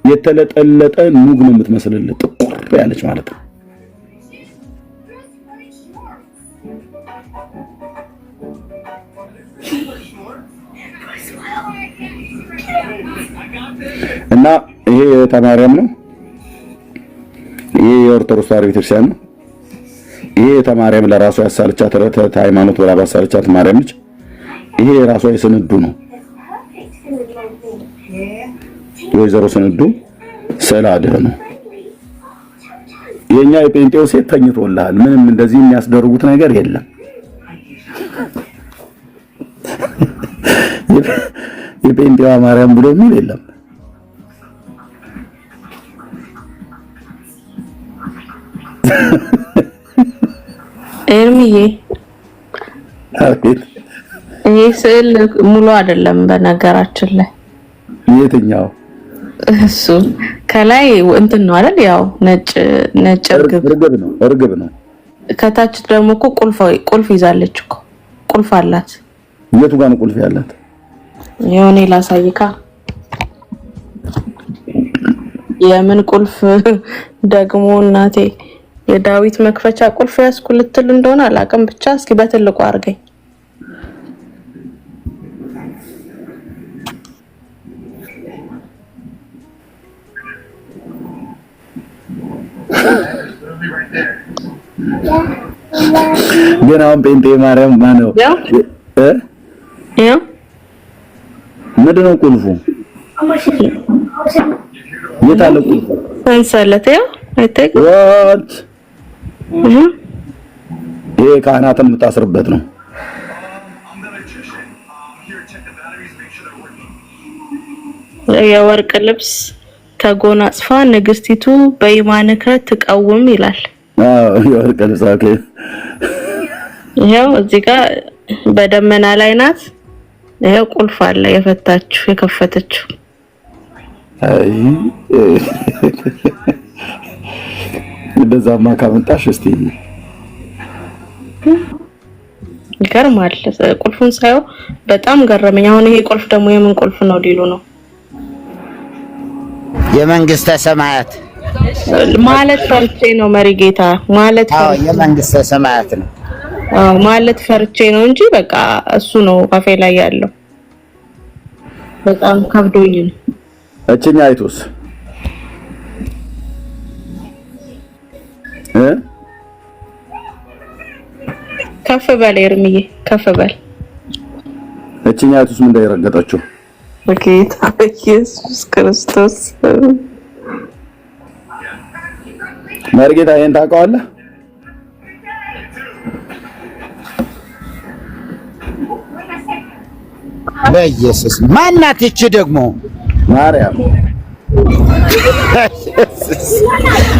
የተለጠለጠ ኑግ ነው የምትመስልልህ፣ ጥቁር ያለች ማለት ነው። እና ይሄ የተማሪያም ነው። ይሄ የኦርቶዶክስ ተዋሕዶ ቤተክርስቲያን ነው። ይሄ የተማሪያም ለራሷ ያሳለቻት ሃይማኖት ብላ ባሳለቻት ማርያም ነች። ይሄ የራሷ የስንዱ ነው። የወይዘሮ ስንዱ ስዕለ አድኅኖ ነው። የኛ የጴንጤው ሴት ተኝቶልሃል። ምንም እንደዚህ የሚያስደርጉት ነገር የለም። የጴንጤዋ ማርያም ብሎ የሚል የለም። ኤርሚዬ አቤት። ይሄ ስዕል ሙሉ አይደለም በነገራችን ላይ። የትኛው? እሱ ከላይ እንትን ነው አይደል? ያው ነጭ እርግብ ነው። ከታች ደግሞ እኮ ቁልፍ ይዛለች እኮ። ቁልፍ አላት። የቱ ጋር ነው ቁልፍ ያላት? የሆነ ላሳይካ። የምን ቁልፍ ደግሞ እናቴ? የዳዊት መክፈቻ ቁልፍ ያስኩ ልትል እንደሆነ አላውቅም። ብቻ እስኪ በትልቁ አድርገኝ። ግን አሁን ጴንጤ ማርያም ማነው? ምንድን ነው ቁልፉ? የት አለ ቁልፉ? ሰንሰለት ያው አይተህ ይሄ ካህናትን የምታስርበት ነው። የወርቅ ልብስ ተጎናጽፋ ንግስቲቱ በይማንከ ትቀውም ይላል። የወርቅ ልብስ ኦኬ። ይሄው እዚህ ጋር በደመና ላይ ናት። ይሄው ቁልፍ አለ የፈታችው የከፈተችው። አይ እንደዛማ ካመጣሽ እስቲ ይገርማል። ቁልፉን ሳየው በጣም ገረመኝ። አሁን ይሄ ቁልፍ ደግሞ የምን ቁልፍ ነው ሊሉ ነው? የመንግስተ ሰማያት ማለት ፈርቼ ነው መሪ ጌታ ማለት አዎ የመንግስተ ሰማያት ነው። አዎ ማለት ፈርቼ ነው እንጂ በቃ እሱ ነው ካፌ ላይ ያለው። በጣም ከብዶኝ ነው። እቺኛ አይቶስ ከፍ በል ኤርሚዬ ከፍ በል። እቺኛ አይቶስ ምን እንዳይረገጣችሁ በጌታ ኢየሱስ ክርስቶስ መርጌታ ይሄን ታውቀዋለህ? በኢየሱስ ማናት እቺ ደግሞ? ማርያም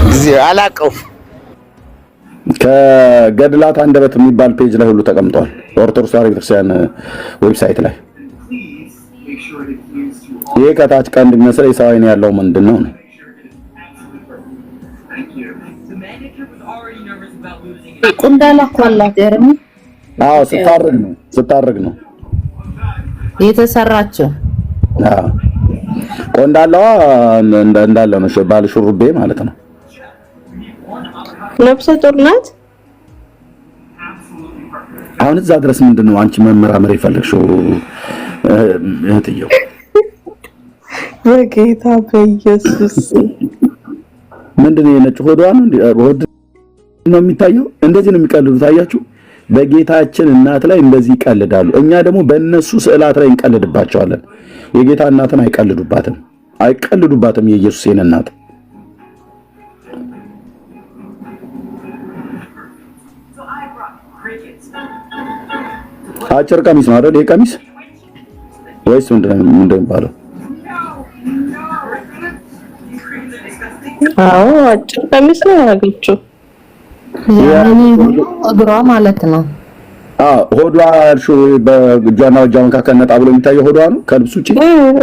እግዚኦ አላቀው። ከገድላት አንደበት የሚባል ፔጅ ላይ ሁሉ ተቀምጧል። ኦርቶዶክስ ተዋሕዶ ቤተክርስቲያን ዌብሳይት ላይ ይሄ ከታች ቀንድ የሚመስል የሰው ዓይን ያለው ምንድነው ነው? ቁንዳላ እኮ አላት ኤርሚ። አዎ ስታርግ ነው የተሰራችው። አዎ ቆንዳላዋ እንዳለ ነው። ባል ሹሩቤ ማለት ነው። ነፍሰ ጡር ናት። አሁን እዛ ድረስ ምንድነው አንቺ መመራመር የፈለግሽው እህትየው? በጌታ በኢየሱስ ምንድነው የነጭ ሆዷ ነው የሚታየው? እንደዚህ ነው የሚቀልዱት። አያችሁ፣ በጌታችን እናት ላይ እንደዚህ ይቀልዳሉ። እኛ ደግሞ በእነሱ ስዕላት ላይ እንቀልድባቸዋለን። የጌታ እናትን አይቀልዱባትም። የኢየሱስን እናት አጭር ቀሚስ ነው አይደል? ይሄ ቀሚስ ወይስ ምንድነው የሚባለው? አዎ አጭር ቀሚስ ነው ያደረገችው። ያኔ እግሯ ማለት ነው። ሆዷ እርሹ በእጇና እጇ መካከል ነጣ ብሎ የሚታየው ሆዷ ነው ከልብሱ ውጪ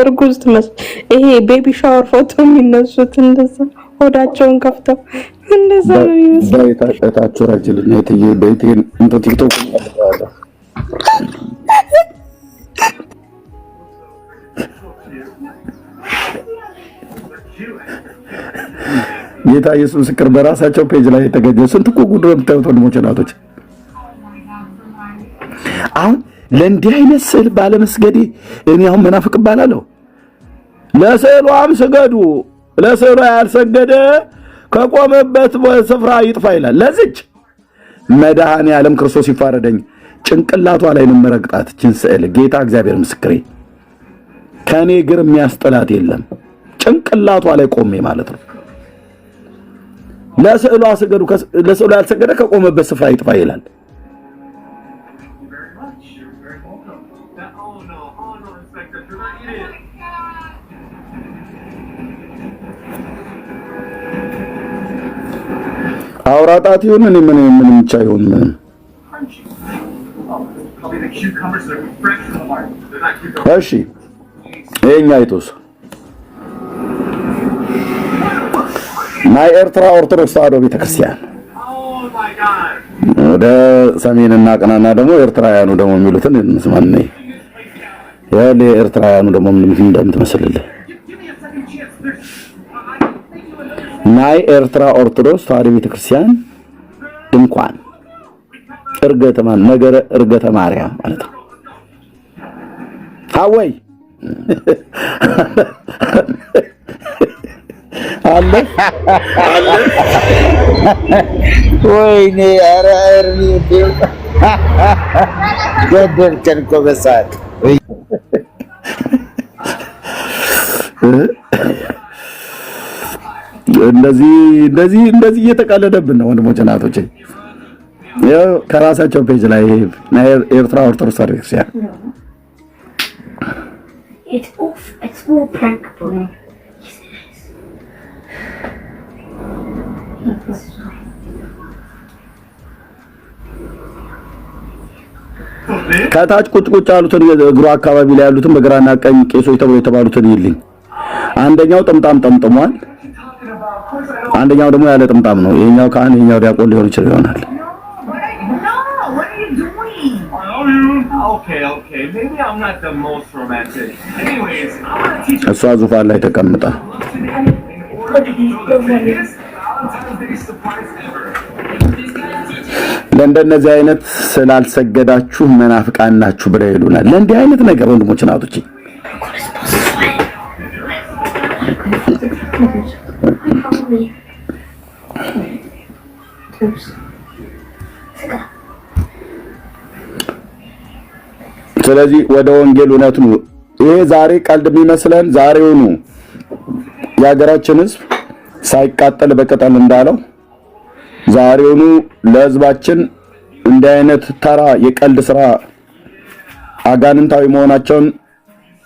እርጉዝ ትመስል። ይሄ ቤቢ ሻወር ፎቶ የሚነሱት እንደዛ ሆዳቸውን ከፍተው እንደዛ ነው የሚመስለው። በታቸው ረጅልኝ የትዬ በይቴን እንት ቲክቶክ ጌታ ኢየሱስ ምስክር በራሳቸው ፔጅ ላይ የተገኘ ስንት እኮ ጉድ ነው የምታዩት ወንድሞች እናቶች። አሁን ለእንዲህ አይነት ስዕል ባለመስገዴ እኔ አሁን መናፍቅ እባላለሁ? ለስዕሏም ስገዱ። ለስዕሏ ያልሰገደ ከቆመበት ስፍራ ይጥፋ ይላል። ለዚች መድኃኔ ዓለም ክርስቶስ ይፋረደኝ ጭንቅላቷ ላይ ነው መረግጣት እችን ስዕል። ጌታ እግዚአብሔር ምስክሬ ከኔ እግር የሚያስጠላት የለም። ጭንቅላቷ ላይ ቆሜ ማለት ነው። ለስዕሏ ስገዱ። ለስዕሏ ያልሰገደ ከቆመበት ስፍራ ይጥፋ ይላል። አውራጣት ይሁን ምን ብቻ ይሁን እሺ የኛ አይቶስ ናይ ኤርትራ ኦርቶዶክስ ተዋሕዶ ቤተክርስቲያን ወደ ሰሜንና ቀናና ደግሞ ኤርትራውያኑ ደግሞ የሚሉትን እንስማን ነይ ያለ ኤርትራውያኑ ደግሞ ምን እንደምትመስልልህ ናይ ኤርትራ ኦርቶዶክስ ተዋሕዶ ቤተክርስቲያን እንኳን እርገተ ማርያም ማለት ነው። አወይ አለ ወይኔ አራርኒ ገደልከን እኮ በሳቅ እንደዚህ እየተቀለደብን ነው ወንድሞች እናቶች። ያው ከራሳቸው ፔጅ ላይ ኤርትራ ኦርቶዶክስ ቤተክርስቲያን it's all prank boy. ከታች ቁጭ ያሉትን እግሩ አካባቢ ላይ ያሉትን በግራና ቀኝ ቄሶች ተብሎ የተባሉትን ይልኝ። አንደኛው ጥምጣም ጠምጥሟል፣ አንደኛው ደግሞ ያለ ጥምጣም ነው። ይሄኛው ካህን ይሄኛው ዲያቆን ሊሆን ይችላል። Okay, maybe I'm not the most romantic. Anyways, I want to teach you. እሷ ዙፋን ላይ ተቀምጣ ለእንደነዚህ አይነት ስላልሰገዳችሁ መናፍቃን ናችሁ ብለው ይሉናል። ለእንዲህ አይነት ነገር ወንድሞች እናቶች ስለዚህ ወደ ወንጌል እውነት ነው። ይሄ ዛሬ ቀልድ የሚመስለን ዛሬውኑ የሀገራችን ሕዝብ ሳይቃጠል በቅጠል እንዳለው ዛሬውኑ ለሕዝባችን እንዲህ አይነት ተራ የቀልድ ስራ አጋንንታዊ መሆናቸውን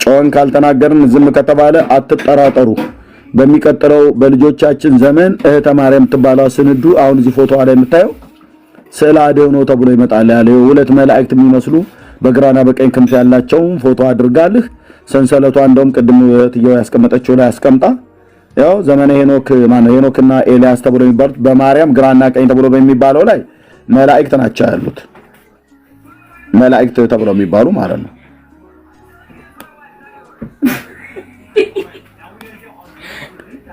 ጮን ካልተናገርን ዝም ከተባለ አትጠራጠሩ። በሚቀጥለው በልጆቻችን ዘመን እህተ ማርያም ትባላ ስንዱ አሁን እዚህ ፎቶ ላይ የምታየው ስዕለ አድኅኖ ተብሎ ይመጣል። ያለው ሁለት መላእክት የሚመስሉ በግራና በቀኝ ክንፍ ያላቸው ፎቶ አድርጋልህ ሰንሰለቷ እንደውም ቅድም እህትየው ያስቀመጠችው ላይ አስቀምጣ ያው ዘመነ ሄኖክና ኤልያስ ተብሎ የሚባሉት በማርያም ግራና ቀኝ ተብሎ በሚባለው ላይ መላእክት ናቸው ያሉት። መላእክት ተብሎ የሚባሉ ማለት ነው።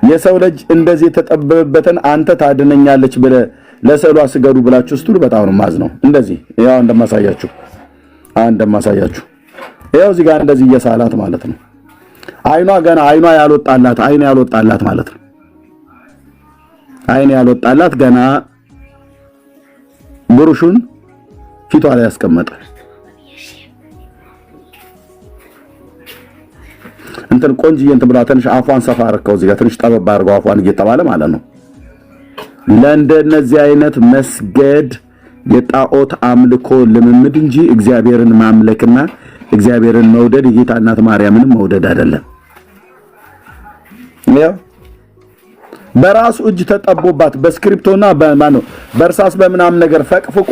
የሰው ልጅ እንደዚህ ተጠበበበትን አንተ ታድነኛለች ብለ ለሰሏ ስገዱ ብላችሁ ስትሉ በጣም ነው ማዝነው። እንደዚህ ያው እንደማሳያችሁ ያው እዚህ ጋር እንደዚህ እየሳላት ማለት ነው። አይኗ ያልወጣላት ማለት ነው። አይን ያልወጣላት ገና ብሩሹን ፊቷ ላይ ያስቀመጠ እንትን ቆንጅዬ እንትን ብላ ትንሽ አፏን ሰፋ አርከው እዚህ ጋር ትንሽ ጠበብ አድርገው አፏን እየተባለ ማለት ነው። ለእንደነዚህ አይነት መስገድ የጣዖት አምልኮ ልምምድ እንጂ እግዚአብሔርን ማምለክና እግዚአብሔርን መውደድ የጌታ እናት ማርያምን መውደድ አይደለም። ያው በራሱ እጅ ተጠቦባት በስክሪፕቶና በማኑ በእርሳስ በምናም ነገር ፈቅፍቆ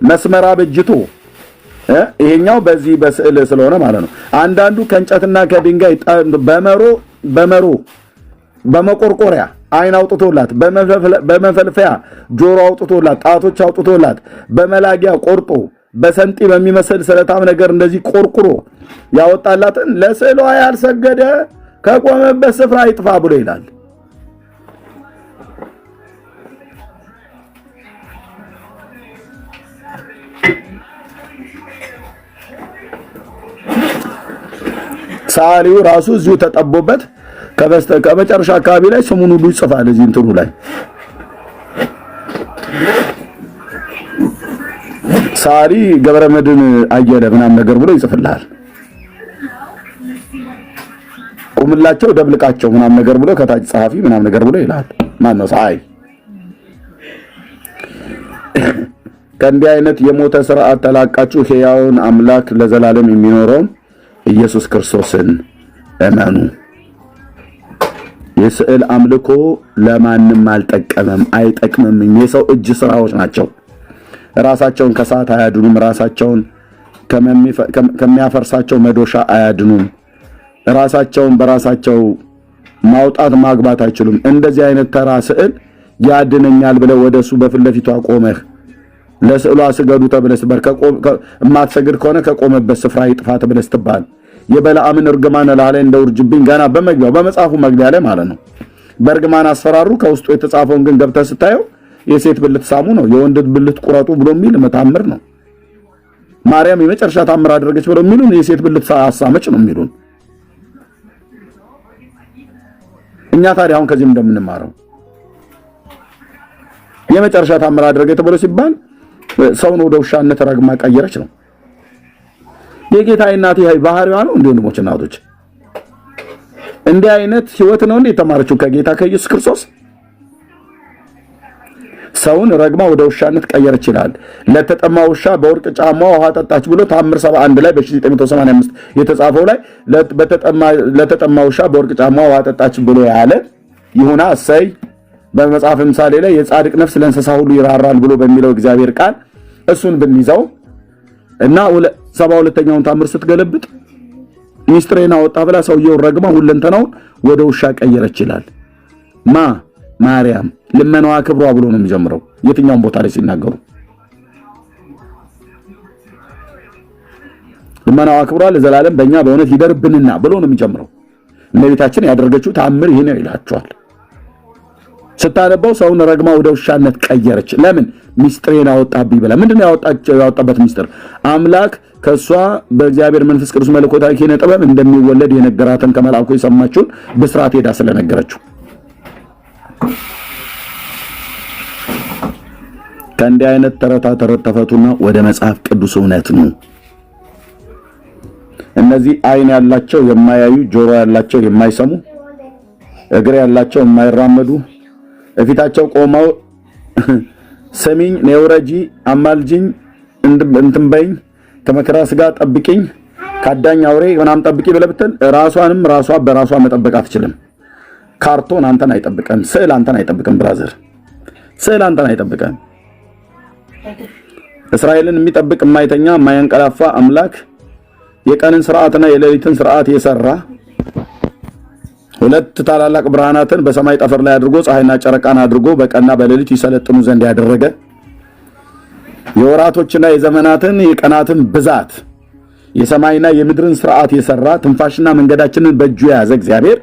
መስመራ በጅቶ ይሄኛው በዚህ በስዕል ስለሆነ ማለት ነው። አንዳንዱ ከእንጨትና ከድንጋይ በመሮ በመቆርቆሪያ አይን አውጥቶላት በመፈልፈያ ጆሮ አውጥቶላት ጣቶች አውጥቶላት በመላጊያ ቆርጦ በሰንጢ በሚመስል ስለታም ነገር እንደዚህ ቆርቁሮ ያወጣላትን ለስዕሏ ያልሰገደ ከቆመበት ስፍራ ይጥፋ ብሎ ይላል። ሳሊው ራሱ እዚሁ ተጠቦበት ከመጨረሻ አካባቢ ላይ ስሙን ሁሉ ይጽፋል። እዚህ እንትኑ ላይ ሳሊ ገብረመድን አየለ ምናምን ነገር ብሎ ይጽፍልሃል። ቁምላቸው ደብልቃቸው ምናምን ነገር ብሎ ከታች ጸሐፊ ምናምን ነገር ብሎ ይላል። ማን ነው ሳይ? ከእንዲህ አይነት የሞተ ስርዓት ተላቃችሁ ሕያውን አምላክ ለዘላለም የሚኖረውን ኢየሱስ ክርስቶስን እመኑ። የስዕል አምልኮ ለማንም አልጠቀመም አይጠቅምም። የሰው እጅ ስራዎች ናቸው። ራሳቸውን ከሰዓት አያድኑም። ራሳቸውን ከሚያፈርሳቸው መዶሻ አያድኑም። ራሳቸውን በራሳቸው ማውጣት ማግባት አይችሉም። እንደዚህ አይነት ተራ ስዕል ያድነኛል ብለ ወደሱ በፊት ለፊቱ አቆመህ ለስዕሏ ስገዱ ተብለስ የማትሰግድ ከሆነ ከቆመበት ስፍራ ይጥፋ ተብለስ ትባል። የበለዓምን እርግማን ላይ እንደውርጅብኝ ገና በመግቢያው በመጽሐፉ መግቢያ ላይ ማለት ነው። በእርግማን አስፈራሩ። ከውስጡ የተጻፈውን ግን ገብተህ ስታየው የሴት ብልት ሳሙ ነው፣ የወንድ ብልት ቁረጡ ብሎ የሚል መታምር ነው። ማርያም የመጨረሻ ታምር አደረገች ብሎ የሚሉን የሴት ብልት አሳመች ነው የሚሉን። እኛ ታዲያ አሁን ከዚህ እንደምንማረው የመጨረሻ ታምር አደረገች ተብሎ ሲባል ሰውን ወደ ውሻነት ረግማ ቀየረች ነው። የጌታ እናት ይሄ ባህሪዋ ነው። ወንድሞች እናቶች እንዲህ አይነት ህይወት ነው እንዴ የተማረችው ከጌታ ከኢየሱስ ክርስቶስ? ሰውን ረግማ ወደ ውሻነት ቀየረች ይላል። ለተጠማ ውሻ በወርቅ ጫማ ውሃ ጠጣች ብሎ ታምር 71 ላይ በ1985 የተጻፈው ላይ ለተጠማ ውሻ በወርቅ ጫማ ውሃ ጠጣች ብሎ ያለ ይሁና እሰይ። በመጽሐፍ ምሳሌ ላይ የጻድቅ ነፍስ ለእንስሳ ሁሉ ይራራል ብሎ በሚለው እግዚአብሔር ቃል እሱን ብንይዘው እና 72ኛውን ታምር ስትገለብጥ ሚስጥሬና ወጣ ብላ ሰውየው ረግማ ሁለንተናው ወደ ውሻ ቀየረች ይላል። ማርያም ልመናዋ ክብሯ ብሎ ነው የሚጀምረው የትኛውም ቦታ ላይ ሲናገሩ። ልመናዋ ክብሯ ለዘላለም በእኛ በእውነት ይደርብንና ብሎ ነው የሚጀምረው። እመቤታችን ያደረገችው ታምር ይሄ ነው ይላቸዋል። ስታነበው ሰውን ረግማ ወደ ውሻነት ቀየረች። ለምን? ሚስጥሬን አወጣብኝ ብላ። ምንድነው ያወጣበት ሚስጥር? አምላክ ከሷ በእግዚአብሔር መንፈስ ቅዱስ መለኮታዊ ኪነ ጥበብ እንደሚወለድ የነገራትን ከመልአኩ የሰማችውን ብስራት ሄዳ ስለነገረችው። ከእንዲህ አይነት ተረታ ተረት ተፈቱና ወደ መጽሐፍ ቅዱስ እውነት ነው። እነዚህ አይን ያላቸው የማያዩ፣ ጆሮ ያላቸው የማይሰሙ፣ እግር ያላቸው የማይራመዱ እፊታቸው ቆመው ሰሚኝ ነውረጂ አማልጂኝ እንትንበኝ ከመከራ ስጋ ጠብቂኝ ካዳኝ አውሬ ምናምን ጠብቂ ብለብተን ራሷንም ራሷ በራሷ መጠበቅ አትችልም። ካርቶን አንተን አይጠብቀም። ስዕል አንተን አይጠብቅም። ብራዘር ስዕል አንተን አይጠብቅም። እስራኤልን የሚጠብቅ የማይተኛ የማያንቀላፋ አምላክ የቀንን ስርዓትና የሌሊትን ስርዓት የሰራ ሁለት ታላላቅ ብርሃናትን በሰማይ ጠፈር ላይ አድርጎ ፀሐይና ጨረቃን አድርጎ በቀንና በሌሊት ይሰለጥኑ ዘንድ ያደረገ የወራቶችና የዘመናትን የቀናትን ብዛት የሰማይና የምድርን ስርዓት የሰራ ትንፋሽና መንገዳችንን በእጁ የያዘ እግዚአብሔር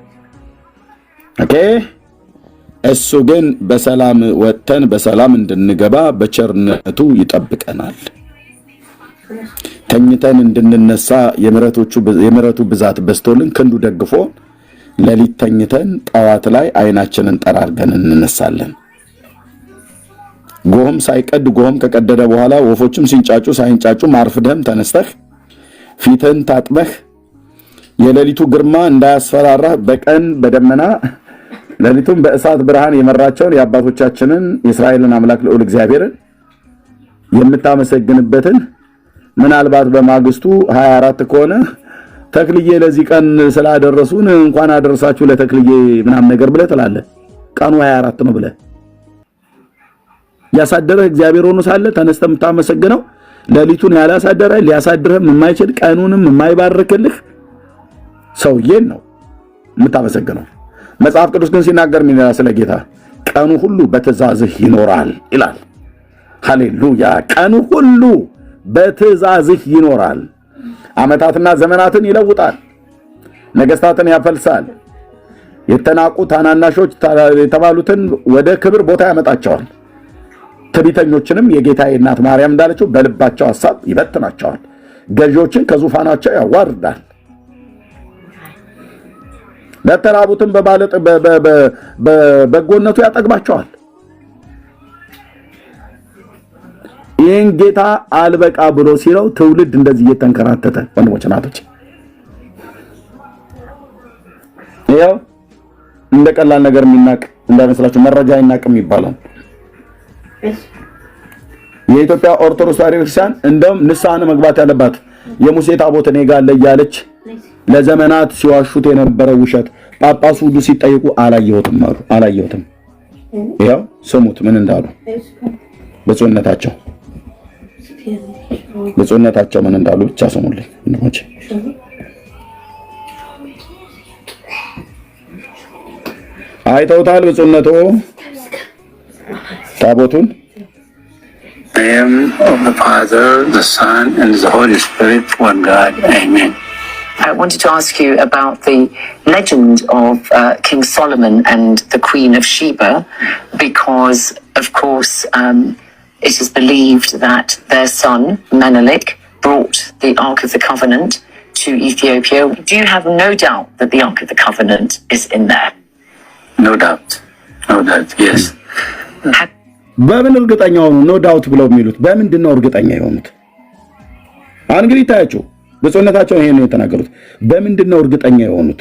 እሱ ግን በሰላም ወጥተን በሰላም እንድንገባ በቸርነቱ ይጠብቀናል። ተኝተን እንድንነሳ የምሕረቱ ብዛት በስቶልን ክንዱ ደግፎ ለሊት ተኝተን ጠዋት ላይ አይናችንን ጠራርገን እንነሳለን። ጎህም ሳይቀድ ጎህም ከቀደደ በኋላ ወፎችም ሲንጫጩ ሳይንጫጩ ማርፍደም ተነስተህ ፊትን ታጥበህ የሌሊቱ ግርማ እንዳያስፈራራ በቀን በደመና ሌሊቱን በእሳት ብርሃን የመራቸውን የአባቶቻችንን የእስራኤልን አምላክ ልዑል እግዚአብሔርን የምታመሰግንበትን ምናልባት በማግስቱ 24 ከሆነ ተክልዬ ለዚህ ቀን ስላደረሱን እንኳን አደረሳችሁ ለተክልዬ ምናምን ነገር ብለህ ትላለህ። ቀኑ 24 ነው ብለህ ያሳደረህ እግዚአብሔር ሆኖ ሳለ ተነስተህ የምታመሰግነው ሌሊቱን ያላሳደረ ሊያሳድርህም የማይችል ቀኑንም የማይባርክልህ ሰውዬን ነው የምታመሰግነው። መጽሐፍ ቅዱስ ግን ሲናገር ምን ይላል ስለ ጌታ? ቀኑ ሁሉ በትእዛዝህ ይኖራል ይላል። ሃሌሉያ! ቀኑ ሁሉ በትእዛዝህ ይኖራል። ዓመታትና ዘመናትን ይለውጣል። ነገስታትን ያፈልሳል። የተናቁ ታናናሾች የተባሉትን ወደ ክብር ቦታ ያመጣቸዋል። ትዕቢተኞችንም የጌታዬ እናት ማርያም እንዳለችው በልባቸው ሐሳብ ይበትናቸዋል። ገዢዎችን ከዙፋናቸው ያዋርዳል። ለተራቡትን በበጎነቱ ያጠግባቸዋል። ይህን ጌታ አልበቃ ብሎ ሲለው ትውልድ እንደዚህ እየተንከራተተ ወንድሞች ናቶች ይኸው እንደ ቀላል ነገር የሚናቅ እንዳይመስላችሁ መረጃ አይናቅም ይባላል። የኢትዮጵያ ኦርቶዶክስ ተዋሕዶ ቤተክርስቲያን እንደውም ንስሐን መግባት ያለባት የሙሴ ታቦት እኔ ጋር አለ እያለች ለዘመናት ሲዋሹት የነበረው ውሸት ጳጳሱ ሁሉ ሲጠይቁ አላየሁትም አሉ። አላየሁትም። ይኸው ስሙት ምን እንዳሉ ብፁዕነታቸው ምን እንዳሉ ብቻ ስሙልኝ ወንድሞቼ። አይተውታል ብፁዕነቶ ታቦቱን? I am of the Father, the Son, and the Holy Spirit, one God. Amen. I wanted to ask you about the legend of King Solomon and the Queen of Sheba, because, of course, it is believed that their son, Menelik, brought the Ark of the Covenant to Ethiopia. Do you have no doubt that the Ark of the Covenant is in there? No doubt. No doubt, yes. በምን እርግጠኛ ሆኑ? ኖ ዳውት ብለው የሚሉት በምንድን ነው እርግጠኛ የሆኑት? አሁን እንግዲህ ታያችሁ ብፁዕነታቸው ይሄን ነው የተናገሩት። በምንድን ነው እርግጠኛ የሆኑት?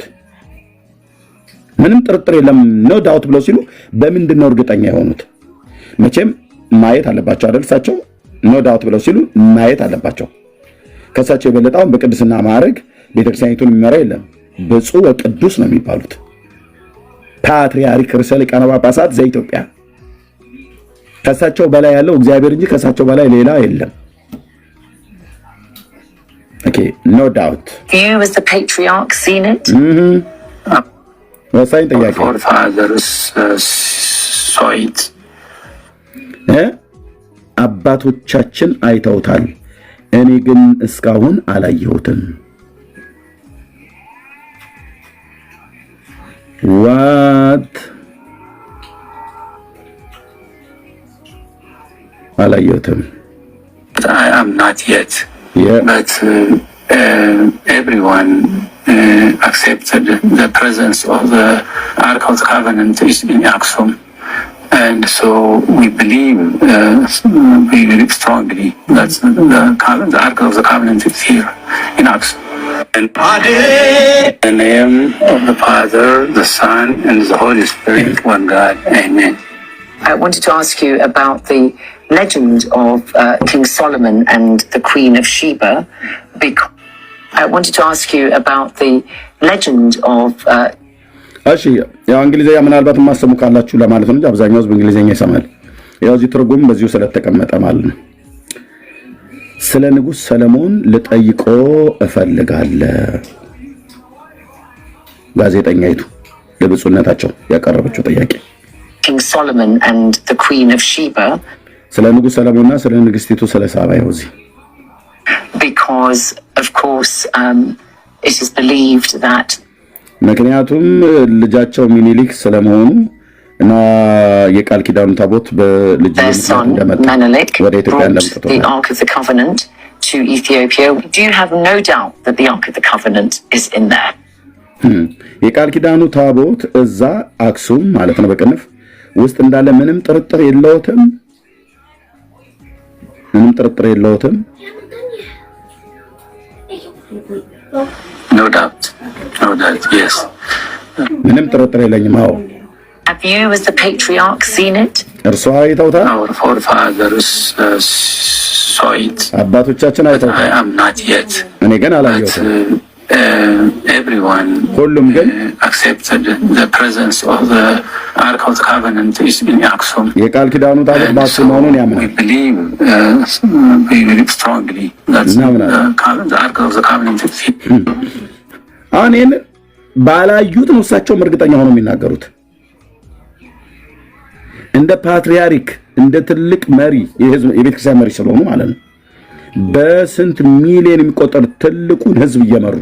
ምንም ጥርጥር የለም ኖ ዳውት ብለው ሲሉ በምንድን ነው እርግጠኛ የሆኑት? መቼም ማየት አለባቸው አይደል? እሳቸው ኖ ዳውት ብለው ሲሉ ማየት አለባቸው። ከእሳቸው የበለጠውን በቅድስና ማዕረግ ቤተክርስቲያኒቱን የሚመራ የለም። ብፁዕ ወቅዱስ ነው የሚባሉት ፓትርያርክ ርዕሰ ሊቃነ ጳጳሳት ዘኢትዮጵያ። ከእሳቸው በላይ ያለው እግዚአብሔር እንጂ ከእሳቸው በላይ ሌላ የለም። Okay, no doubt. You as the patriarch seen it? ወሳኝ ጥያቄ። Forefathers saw it. አባቶቻችን አይተውታል፣ እኔ ግን እስካሁን አላየሁትም። What? አላየሁትም። I am not yet. Yeah. But everyone accepted the presence of the Ark of the Covenant is in Aksum. And so we believe very strongly that the Ark of the Covenant is here in Aksum. And in the name of the Father, the Son, and the Holy Spirit, one God. Amen. I wanted to ask you about the legend of King Solomon and the Queen of Sheba, because I wanted to ask you about the legend of እሺ ያው እንግሊዘኛ ምናልባት ማሰሙ ካላችሁ ለማለት ነው። አብዛኛው ህዝብ እንግሊዘኛ ይሰማል። ያው እዚህ ትርጉም በዚሁ ስለተቀመጠ ማለት ነው። ስለ ንጉስ ሰለሞን ልጠይቆ እፈልጋለሁ። ጋዜጠኛይቱ ለብፁዕነታቸው ያቀረበችው ጥያቄ King Solomon and the Queen of Sheba, ስለ ንጉስ ሰለሞንና ስለ ንግስቲቱ ስለ ሳባ ይወዚ because of course it is believed that ምክንያቱም ልጃቸው ሚኒሊክ ስለመሆኑ እና የቃል ኪዳኑ ታቦት በልጅነቱ እንደመጣ ወደ ኢትዮጵያ እንደመጣ the Ark of the Covenant to Ethiopia. Do you have no doubt that the Ark of the Covenant is in there? የቃል ኪዳኑ ታቦት እዛ አክሱም ማለት ነው በቅንፍ ውስጥ እንዳለ ምንም ጥርጥር የለውትም? ምንም ጥርጥር የለውትም? No doubt. No doubt, yes. ምንም ጥርጥር የለኝም። አዎ Have you, as the patriarch, seen it? እርሷ አይተውታል? Our forefathers saw it. አባቶቻችን I አይተውታል። am not yet. እኔ ግን But አላየሁትም። everyone ሁሉም ግን accepted the presence of the Ark of the Covenant is in Aksum. የቃል ኪዳኑ ታቦት And በአክሱም መሆኑን we ያምናል። believe very strongly that the Ark of the Covenant is here. አሁን ይህን ባላዩት ነው እሳቸውም እርግጠኛ ሆነው የሚናገሩት። እንደ ፓትሪያርክ እንደ ትልቅ መሪ የቤተክርስቲያን መሪ ስለሆኑ ማለት ነው። በስንት ሚሊዮን የሚቆጠር ትልቁን ህዝብ እየመሩ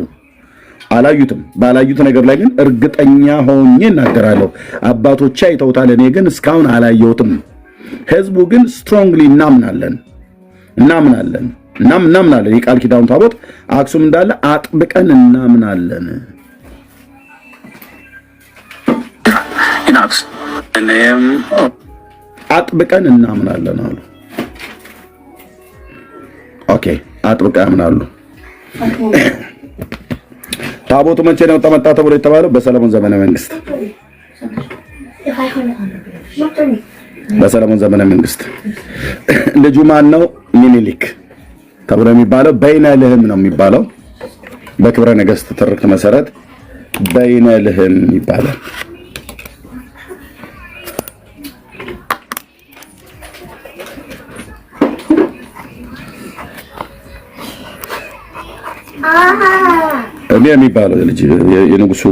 አላዩትም። ባላዩት ነገር ላይ ግን እርግጠኛ ሆኜ እናገራለሁ። አባቶቼ አይተውታል፣ እኔ ግን እስካሁን አላየሁትም። ህዝቡ ግን ስትሮንግሊ እናምናለን። የቃል ኪዳኑ ታቦት አክሱም እንዳለ አጥብቀን እናምናለን። አጥብቀን እናምናለን አሉ። ኦኬ፣ አጥብቀው ያምናሉ። ታቦቱ መቼ ነው መጣ ተብሎ የተባለው? በሰለሞን ዘመነ መንግስት። በሰለሞን ዘመነ መንግስት ልጁ ማን ነው? ሚኒሊክ ተብሎ የሚባለው በይነ ልህም ነው የሚባለው። በክብረ ነገስት ትርክት መሰረት በይነ ልህም ይባላል። እኔ የሚባለው ልጅ የንጉሱ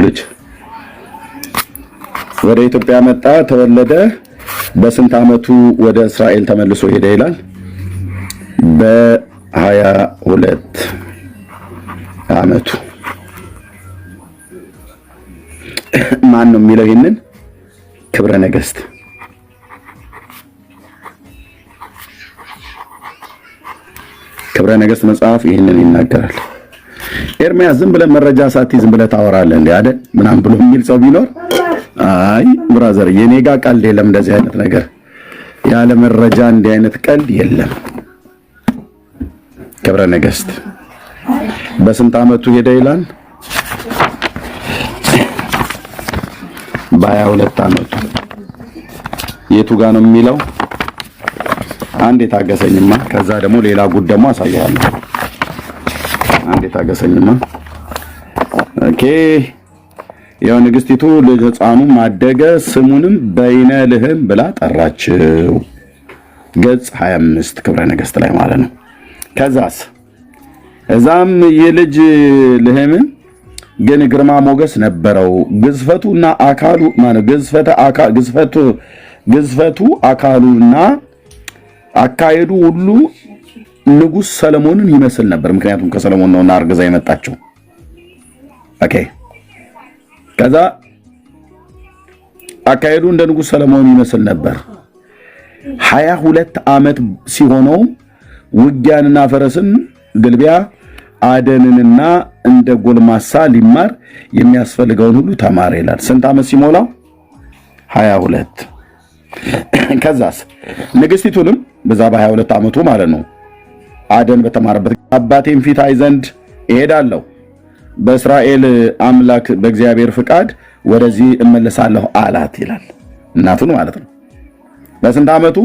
ልጅ ወደ ኢትዮጵያ መጣ፣ ተወለደ። በስንት ዓመቱ ወደ እስራኤል ተመልሶ ሄደ ይላል? በ22 ዓመቱ። ማን ነው የሚለው ይሄንን? ክብረ ነገስት ክብረ ነገስት መጽሐፍ ይሄንን ይናገራል። ኤርሚያስ ዝም ብለህ መረጃ ሳትይዝ ዝም ብለህ ታወራለህ እንዴ አይደል ምናምን ብሎ የሚል ሰው ቢኖር አይ ብራዘር፣ የኔ ጋር ቀልድ የለም። እንደዚህ አይነት ነገር ያለ መረጃ እንዲህ አይነት ቀልድ የለም። ክብረ ነገስት በስንት ዓመቱ ሄደ ይላል? በ22 ዓመቱ። የቱ ጋር ነው የሚለው? አንዴ ታገሰኝማ፣ ከዛ ደግሞ ሌላ ጉድ ደግሞ አሳያለሁ። አንዴ ታገሰኝማ። ኦኬ፣ ያው ንግስቲቱ ልጅ ሕፃኑ ማደገ፣ ስሙንም በይነ ልህም ብላ ጠራችው። ገጽ 25 ክብረ ነገስት ላይ ማለት ነው። ከዛስ እዛም የልጅ ልህምን ግን ግርማ ሞገስ ነበረው፣ ግዝፈቱና አካሉ ማለት ግዝፈቱ አካሉና አካሄዱ ሁሉ ንጉስ ሰለሞንን ይመስል ነበር። ምክንያቱም ከሰለሞን ነውና አርግዛ የመጣችው። ኦኬ፣ ከዛ አካሄዱ እንደ ንጉስ ሰለሞን ይመስል ነበር። 22 ዓመት ሲሆነው ውጊያንና ፈረስን ግልቢያ አደንንና እንደ ጎልማሳ ሊማር የሚያስፈልገውን ሁሉ ተማረ ይላል። ስንት ዓመት ሲሞላው? 22። ከዛስ ንግስቲቱንም በዛ በ22 ዓመቱ ማለት ነው አደን በተማረበት አባቴን ፊት አይ ዘንድ እሄዳለሁ፣ በእስራኤል አምላክ በእግዚአብሔር ፍቃድ ወደዚህ እመለሳለሁ አላት ይላል። እናቱን ማለት ነው። በስንት ዓመቱ?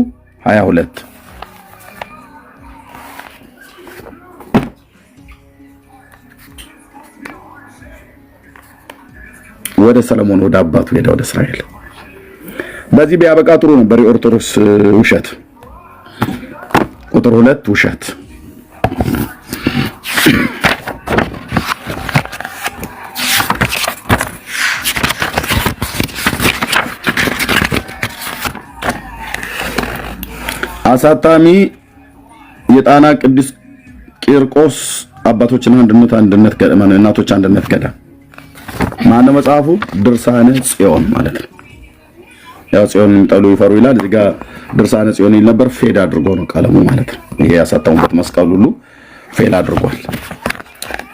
22። ወደ ሰለሞን ወደ አባቱ ሄደ፣ ወደ እስራኤል። በዚህ ቢያበቃ ጥሩ ነበር። የኦርቶዶክስ ውሸት ቁጥር 2 ውሸት። አሳታሚ የጣና ቅዱስ ቂርቆስ አባቶችና አንድነት እናቶች አንድነት ገዳም ማነው መጽሐፉ? ድርሳነ ጽዮን ማለት ነው። ያው ጽዮን የሚጠሉ ይፈሩ ይላል። እዚህ ጋር ድርሳነ ጽዮን ይል ነበር። ፌድ አድርጎ ነው ቀለሙ ማለት ነው። ይሄ ያሳተሙበት መስቀል ሁሉ ፌል አድርጓል።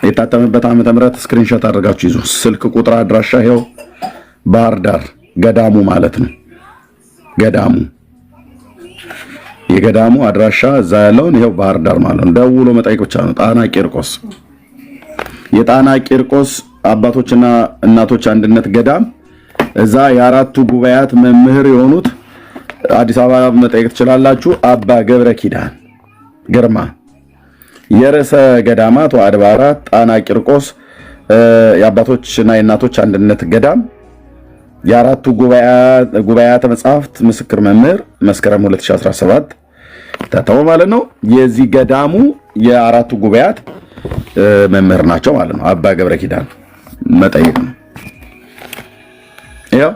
የታተመበት ዓመተ ምህረት ስክሪንሾት አድርጋችሁ ይዙ። ስልክ ቁጥር፣ አድራሻ ይኸው ባህር ዳር ገዳሙ ማለት ነው። ገዳሙ የገዳሙ አድራሻ እዛ ያለውን ይኸው ባህር ዳር ማለት ነው። ደውሎ መጠየቅ ብቻ ነው። ጣና ቂርቆስ የጣና ቂርቆስ አባቶችና እናቶች አንድነት ገዳም እዛ የአራቱ ጉባኤያት መምህር የሆኑት አዲስ አበባ መጠየቅ ትችላላችሁ። አባ ገብረ ኪዳን ግርማ የርዕሰ ገዳማት ወአድባራት ጣና ቂርቆስ የአባቶችና የእናቶች አንድነት ገዳም የአራቱ ጉባኤያት መጻሕፍት ምስክር መምህር መስከረም 2017 ታተው ማለት ነው። የዚህ ገዳሙ የአራቱ ጉባኤያት መምህር ናቸው ማለት ነው። አባ ገብረ ኪዳን መጠየቅ ነው። ያው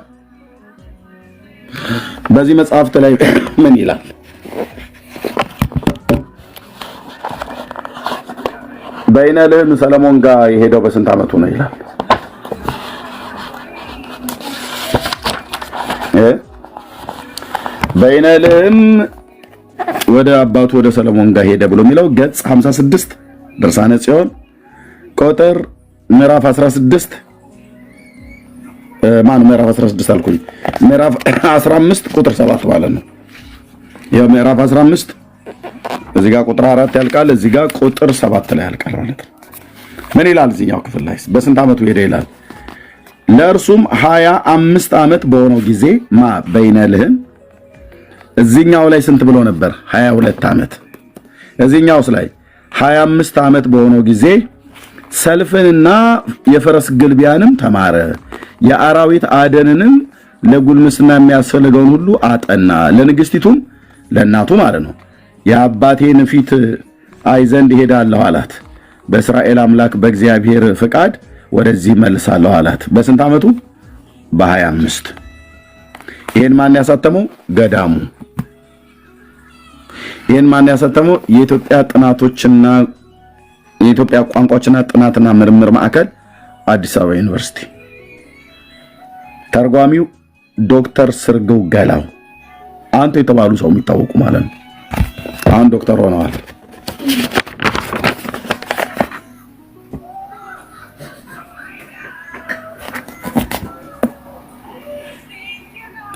በዚህ መጽሐፍት ላይ ምን ይላል? በይነ ልህም ሰለሞን ጋር የሄደው በስንት ዓመቱ ነው ይላል? በይነ ልህም ወደ አባቱ ወደ ሰለሞን ጋር ሄደ ብሎ የሚለው ገጽ 56 ድርሳነ ጽዮን ቁጥር ምዕራፍ 16 ምዕራፍ 16 አልኩኝ። ምዕራፍ 15 ቁጥር 7 ማለት ነው። ያው ምዕራፍ 15 እዚህ ጋር ቁጥር 4 ያልቃል፣ እዚህ ጋር ቁጥር 7 ላይ ያልቃል ማለት ነው። ምን ይላል እዚህኛው ክፍል ላይ? በስንት ዓመቱ ሄደ ይላል? ለእርሱም 25 ዓመት በሆነው ጊዜ በይነ ልህም እዚህኛው ላይ ስንት ብሎ ነበር? 22 ዓመት። እዚህኛውስ ላይ 25 ዓመት በሆነው ጊዜ ሰልፍንና የፈረስ ግልቢያንም ተማረ፣ የአራዊት አደንንም ለጉልምስና የሚያስፈልገውን ሁሉ አጠና። ለንግስቲቱም ለእናቱ ማለት ነው የአባቴን ፊት አይ ዘንድ እሄዳለሁ አላት። በእስራኤል አምላክ በእግዚአብሔር ፍቃድ ወደዚህ መልሳለሁ አላት። በስንት ዓመቱ? በ25። ይሄን ማን ያሳተመው? ገዳሙ። ይሄን ማን ያሳተመው? የኢትዮጵያ ጥናቶችና የኢትዮጵያ ቋንቋዎችና ጥናትና ምርምር ማዕከል አዲስ አበባ ዩኒቨርሲቲ። ተርጓሚው ዶክተር ስርግው ገላው አንተ የተባሉ ሰው የሚታወቁ ማለት ነው። አሁን ዶክተር ሆነዋል።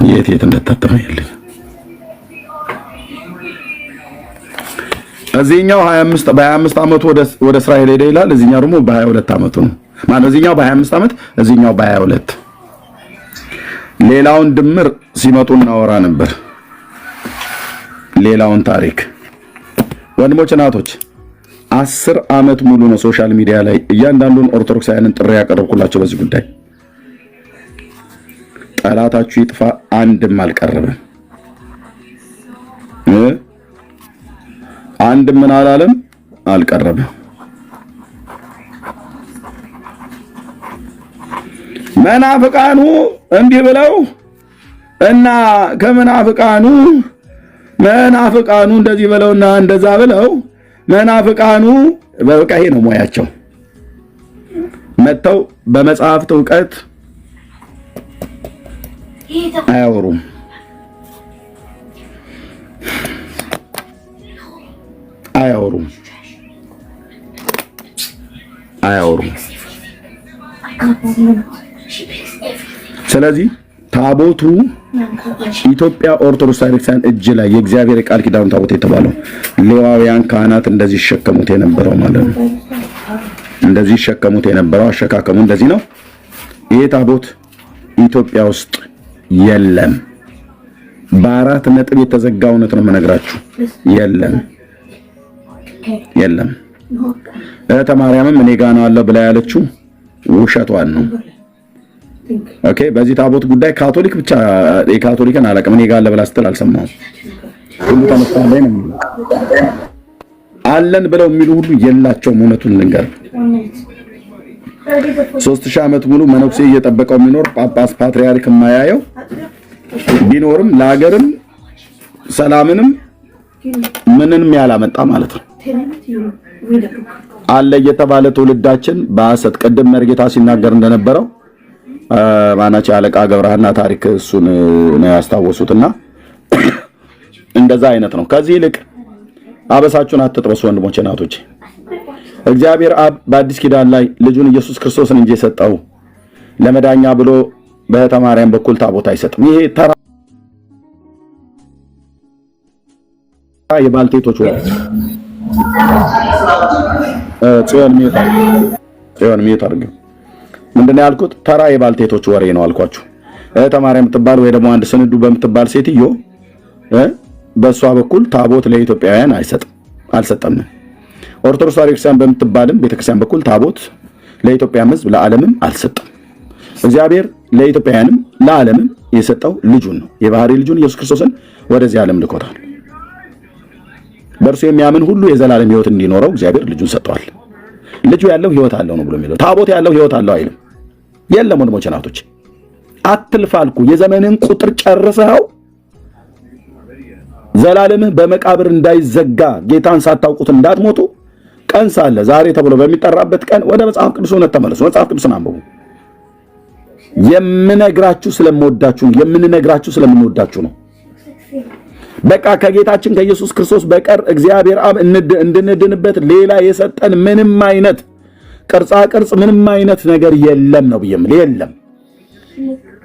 የት እንደታተመ የለኝ። እዚህኛው 25 በ25 ዓመቱ ወደ እስራኤል ሄደ ይላል። እዚህኛው ደግሞ በ22 ዓመቱ ነው ማለት። እዚህኛው በ25 ዓመት፣ እዚህኛው በ22። ሌላውን ድምር ሲመጡ እናወራ ነበር። ሌላውን ታሪክ ወንድሞች እናቶች 10 ዓመት ሙሉ ነው ሶሻል ሚዲያ ላይ እያንዳንዱን ኦርቶዶክሳውያንን ጥሪ ያቀረብኩላቸው በዚህ ጉዳይ። ጠላታችሁ ይጥፋ አንድም አልቀረበም። አንድም ምን አላለም አልቀረበም። መናፍቃኑ እንዲህ ብለው እና ከመናፍቃኑ እንደዚህ ብለውና እንደዛ ብለው መናፍቃኑ በቃ ይሄ ነው ሙያቸው። መተው በመጽሐፍት ዕውቀት አያወሩም። ስለዚህ ታቦቱ ኢትዮጵያ ኦርቶዶክስ ቤተክርስቲያን እጅ ላይ የእግዚአብሔር ቃል ኪዳን ታቦት የተባለው ሌዋውያን ካህናት እንደዚህ ሸከሙት የነበረው ማለት ነው። እንደዚህ ሸከሙት የነበረው አሸካከሙ እንደዚህ ነው። ይሄ ታቦት ኢትዮጵያ ውስጥ የለም። በአራት ነጥብ የተዘጋ እውነት ነው የምነግራችሁ። የለም። እህተ ማርያምም እኔ ጋር ነው አለ ብላ ያለችው ውሸቷን ነው። ኦኬ። በዚህ ታቦት ጉዳይ ካቶሊክ ብቻ የካቶሊክን አላውቅም እኔ ጋር አለ ብላ ስትል አልሰማሁም። ሁሉ ተመስጣን ላይ ነው አለን ብለው የሚሉ ሁሉ የላቸውም። እውነቱን ልንገር 3000 ዓመት ሙሉ መነኩሴ እየጠበቀው የሚኖር ጳጳስ ፓትርያርክ የማያየው ቢኖርም ለሀገርም ሰላምንም ምንንም ያላመጣ ማለት ነው። አለ እየተባለ ትውልዳችን በሐሰት ቅድም መርጌታ ሲናገር እንደነበረው ማናቸው አለቃ ገብረሃና ታሪክ እሱን ነው ያስታወሱትና እንደዛ አይነት ነው። ከዚህ ይልቅ አበሳችሁን አትጥበሱ ወንድሞቼ እናቶቼ። እግዚአብሔር አብ በአዲስ ኪዳን ላይ ልጁን ኢየሱስ ክርስቶስን እንጂ የሰጠው ለመዳኛ ብሎ በእህተ ማርያም በኩል ታቦት አይሰጥም። ይሄ ተራ የባልቴቶች ወሬ ጽዮን ሚዩት አድርገው። ምንድነው ያልኩት? ተራ የባልቴቶች ወሬ ነው አልኳችሁ። ተማሪያም የምትባል ወይ ደግሞ አንድ ስንዱ በምትባል ሴትዮ በሷ በኩል ታቦት ለኢትዮጵያውያን አልሰጠም። ኦርቶዶክስ ቤተክርስቲያን በምትባልም ቤተክርስቲያን በኩል ታቦት ለኢትዮጵያም ሕዝብ ለዓለምም አልሰጠም። እግዚአብሔር ለኢትዮጵያውያንም ለዓለምም የሰጠው ልጁን ነው። የባህሪ ልጁን ኢየሱስ ክርስቶስን ወደዚህ ዓለም ልኮታል። በእርሱ የሚያምን ሁሉ የዘላለም ሕይወት እንዲኖረው እግዚአብሔር ልጁን ሰጥቷል። ልጁ ያለው ሕይወት አለው ነው ብሎ የሚለው። ታቦት ያለው ሕይወት አለው አይልም። የለም ወንድሞቼ እናቶች፣ አትልፋልኩ። የዘመንን ቁጥር ጨርሰው ዘላለምህ በመቃብር እንዳይዘጋ ጌታን ሳታውቁት እንዳትሞቱ ቀን ሳለ ዛሬ ተብሎ በሚጠራበት ቀን ወደ መጽሐፍ ቅዱስ እውነት ተመለሱ። መጽሐፍ ቅዱስን አንብቡ። የምነግራችሁ ስለምወዳችሁ የምንነግራችሁ ስለምንወዳችሁ ነው። በቃ ከጌታችን ከኢየሱስ ክርስቶስ በቀር እግዚአብሔር አብ እንድንድንበት ሌላ የሰጠን ምንም አይነት ቅርጻ ቅርጽ ምንም አይነት ነገር የለም ነው ብዬም የለም።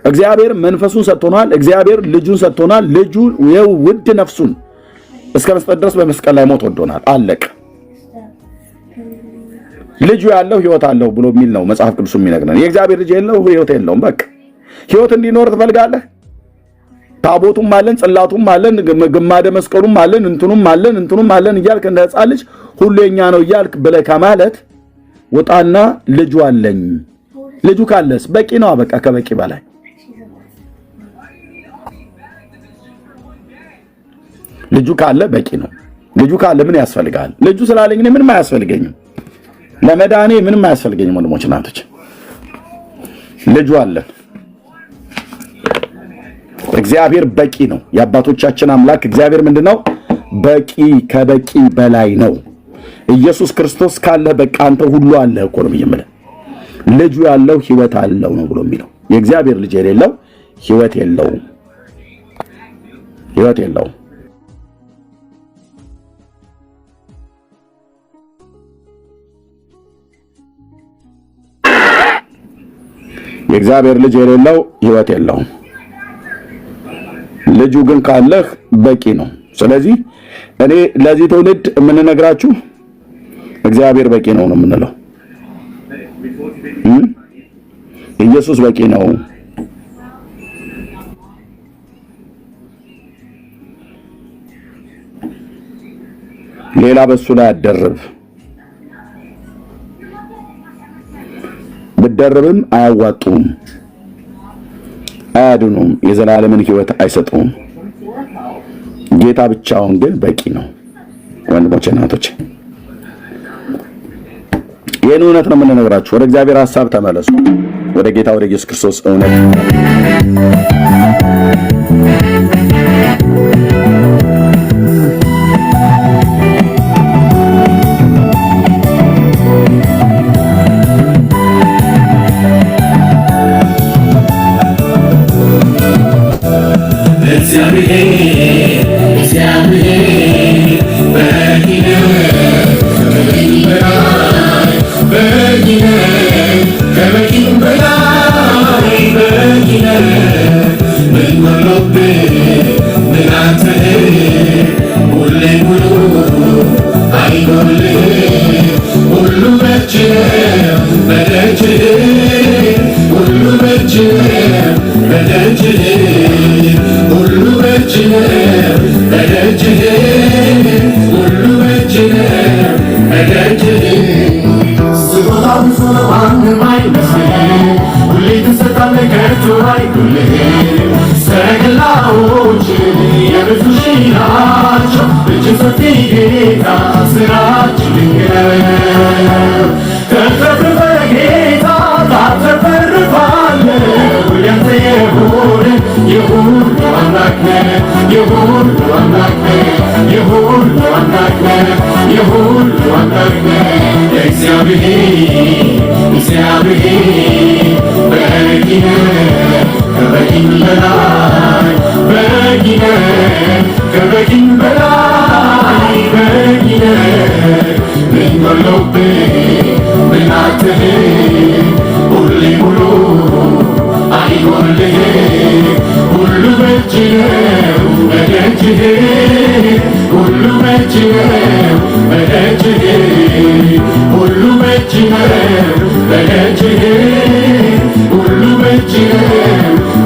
እግዚአብሔር መንፈሱን ሰጥቶናል። እግዚአብሔር ልጁን ሰጥቶናል። ልጁ የውድ ነፍሱን እስከ መስጠት ድረስ በመስቀል ላይ ሞት ወዶናል። አለቀ። ልጁ ያለው ሕይወት አለው ብሎ የሚል ነው መጽሐፍ ቅዱስ የሚነግረን። የእግዚአብሔር ልጅ የለው ሕይወት የለውም። በቃ ሕይወት እንዲኖር ትፈልጋለህ? ታቦቱም አለን፣ ጽላቱም አለን፣ ግማደ መስቀሉም አለን፣ እንትኑም አለን እያልክ እንደ ሕፃን ልጅ ሁሉ የኛ ነው እያልክ ብለህ ከማለት ወጣና ልጁ አለኝ። ልጁ ካለስ በቂ ነው። በቃ ከበቂ በላይ ልጁ ካለ በቂ ነው። ልጁ ካለ ምን ያስፈልጋል? ልጁ ስላለኝ እኔ ምንም አያስፈልገኝም። ለመዳኔ ምንም አያስፈልገኝም። ወንድሞች እናቶች፣ ልጁ አለን። እግዚአብሔር በቂ ነው። የአባቶቻችን አምላክ እግዚአብሔር ምንድነው? በቂ፣ ከበቂ በላይ ነው። ኢየሱስ ክርስቶስ ካለ በቃ አንተ ሁሉ አለ እኮ ነው የሚለው። ልጁ ያለው ሕይወት አለው ነው ብሎ የሚለው። የእግዚአብሔር ልጅ የሌለው ሕይወት የለውም። ሕይወት የለውም። የእግዚአብሔር ልጅ የሌለው ሕይወት የለውም። ልጁ ግን ካለህ በቂ ነው። ስለዚህ እኔ ለዚህ ትውልድ የምንነግራችሁ እግዚአብሔር በቂ ነው ነው የምንለው። ኢየሱስ በቂ ነው። ሌላ በሱ ላይ አደርብ። ብደርብም አያዋጡም፣ አያድኑም፣ የዘላለምን ሕይወት አይሰጡም። ጌታ ብቻውን ግን በቂ ነው። ወንድሞቼ እናቶቼ፣ ይህን እውነት ነው የምንነግራችሁ። ወደ እግዚአብሔር ሐሳብ ተመለሱ። ወደ ጌታ ወደ ኢየሱስ ክርስቶስ እውነት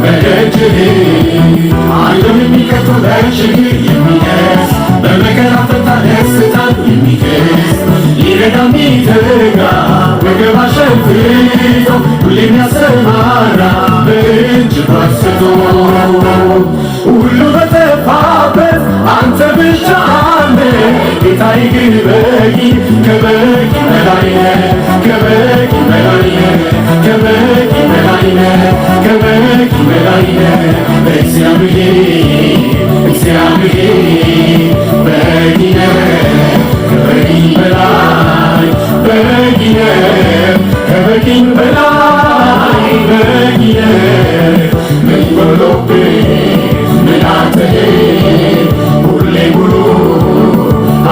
Hull ወገብ አሸንፍቶ ሁሌም ያሰማራ በእጅ ባስቶ ሁሉ በጠፋበት አንተ ብቻ አለ ጌታዬ ግን በቂ ከበቂ በላይ ነህ ከበቂ በላይ ነህ ከበቂ በላይ ነህ ከበቂ በላይ ነህ እግዚአብሔር በቂ ነህ ከበቂም በላይ በቂ ነህ ከበቂም በላይ በቂ ነህ ምን ጎሎብኝ ምን አጥተህ ሁሌ ሙሉ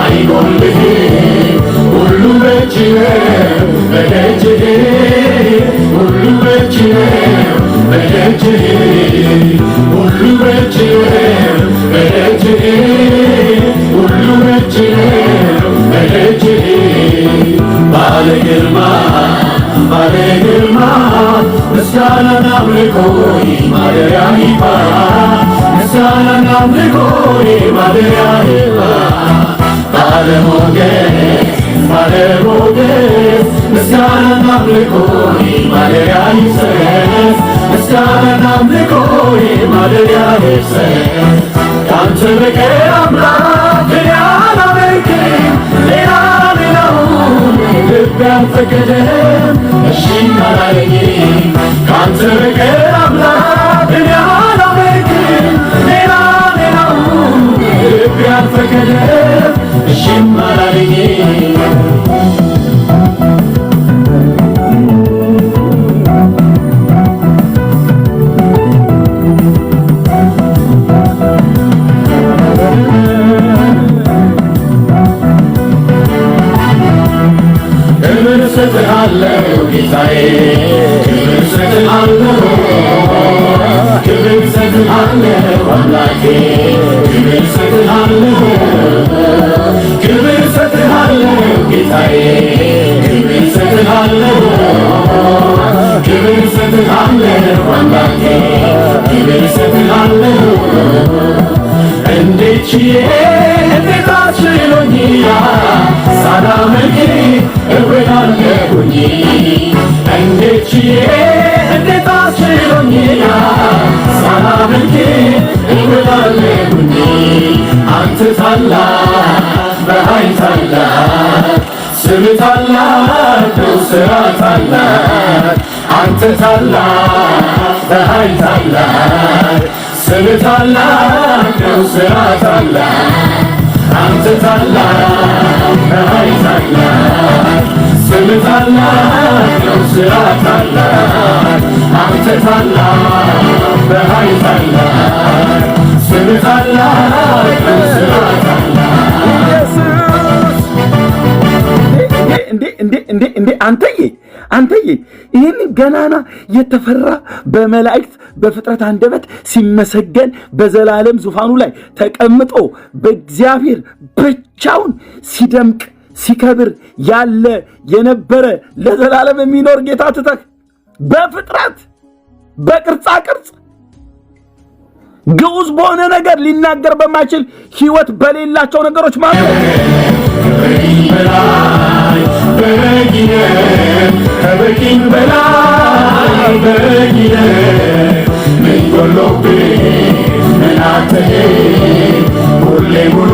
አይጎልህም ሁሉ በእጅህ ነው በደጅህ ሁሉ በእጅህ ነው በደጅህ ሁሉ በእጅህ ነው በደጅህ ሁሉ በእጅህ ነው በደጅህ ባለ ግርማ ምስጋናና አምልኮ ማደሪያ ይባ ምስጋናና አምልኮ ማደሪያ ይባ ባለሞገስ ምስጋናና አምልኮ ማደሪያ ይፍሰስ ምስጋናና አምልኮ ማደሪያ ይፍሰስ ካንተ በቀር አምላክ አላመልክም ሌላውን ልቤ አልፈቀደም እሺም አላለኝም ካንተ በቀር አምላክ አላመልክም ሌላውን ልቤ አልፈቀደም እሺም አላለኝም እሰጥሃለሁ ጌታዬ ክብር እሰጥሃለሁ ክብር እሰጥሃለሁ አምላኬ ክብር እሰጥሃለሁ ክብር እሰጥሃለሁ ጌታዬ ክብር እሰጥሃለሁ ክብር እሰጥሃለሁ አምላኬ ክብር እሰጥሃለሁ እንዴት ችዬ እንዴት አስችሎኝ ሳላመልክ እውላለሁኝ እንዴት ችዬ እንዴት አስችሎኝ ሳላመልክ እውላለሁኝ አንተ ታላቅ በኃይል ታላቅ ስምህ ታላቅ ነው ሥራ ታላቅ አንተ ታላቅ በኃይል ታላቅ ስምህ ታላቅ ነው ሥራ ታላቅ አንተ ታላቅ በኃይል ታላቅ ስምህ ታላቅ ነው ሥራ ታላቅ አንተ ታላቅ በኃይል ታላቅ ስምህ ታላቅ ነው ሥራ ታላቅ እንዴ አንተዬ ይህን ገናና የተፈራ በመላእክት በፍጥረት አንደበት ሲመሰገን በዘላለም ዙፋኑ ላይ ተቀምጦ በእግዚአብሔር ብቻውን ሲደምቅ ሲከብር ያለ የነበረ ለዘላለም የሚኖር ጌታ ትተህ በፍጥረት በቅርጻ ቅርጽ ግዑዝ በሆነ ነገር ሊናገር በማይችል ሕይወት በሌላቸው ነገሮች ማለት ከበቂም በላይ በቂ ነህ ምን ጎሎብኝ ምን አጥተህ ሁሌ ሙሉ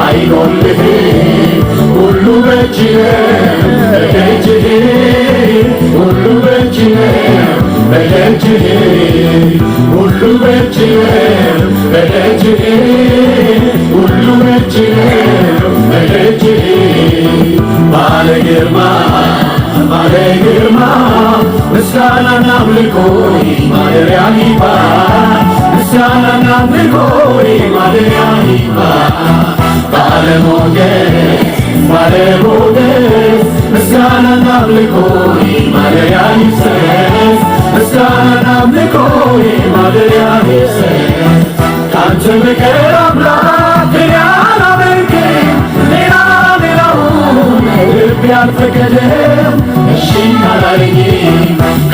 አይጎልህም ሁሉ በእጅህ ነው በደጅህ ሁሉ በእጅህ ነው በደጅህ ሁሉ በእጅህ ነው በደጅህ ሁሉ በእጅህ ነው በደጅህ ባለ ግርማ ምስጋናና አምልኮ ማደሪያ ይባ ምስጋናና አምልኮ ማደሪያ ይባ ባለሞገስ ምስጋናና አምልኮ ማደሪያ ይፍሰስ ምስጋናና አምልኮ ማደሪያ ይፍሰስ ካንተ በቀር አምላክ አላመልክም ሌላውን ልቤ አልፈቀደም እሺም አላለኝም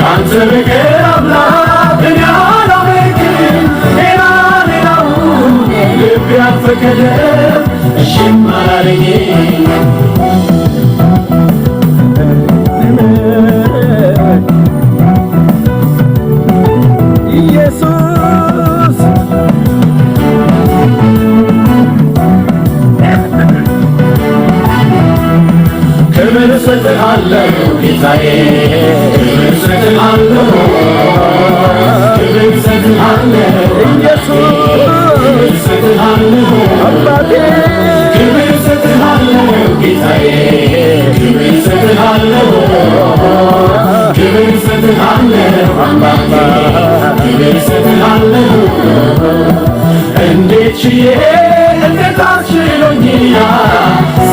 ካንተ በቀር አምላክ አላመልክም ሌላውን ልቤ አልፈቀደም እሺም አላለኝም እሰጥሃለሁ ጌታዬ ክብር እሰጥሃለሁ ክብር እሰጥሃለሁ ኢየሱስ እሰጥሃለሁ አባቴ ክብር እሰጥሃለሁ ጌታዬ ክብር እሰጥሃለሁ ክብር እሰጥሃለሁ አባቴ ክብር እሰጥሃለሁ እንዴት ችዬ እንዴት አስችሎኝ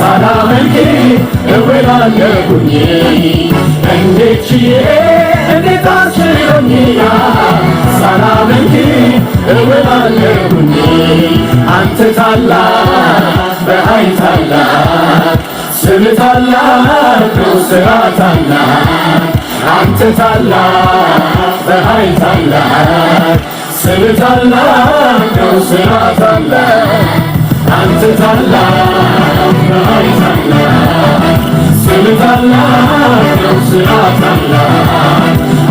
ሳላመልክ እውላለሁኝ እንዴት ችዬ እንዴት አስችሎኝ ሳላመልክ እውላለሁኝ አንተ ታላቅ በኃይል ታላቅ ስምህ ታላቅ ነው ሥራ ታላቅ አንተ ታላቅ በኃይል ታላቅ ስምህ ታላቅ ነው ሥራ ታላቅ አንተ ታላቅ በኃይል ታላቅ ስምህ ታላቅ ነው ሥራ ታላቅ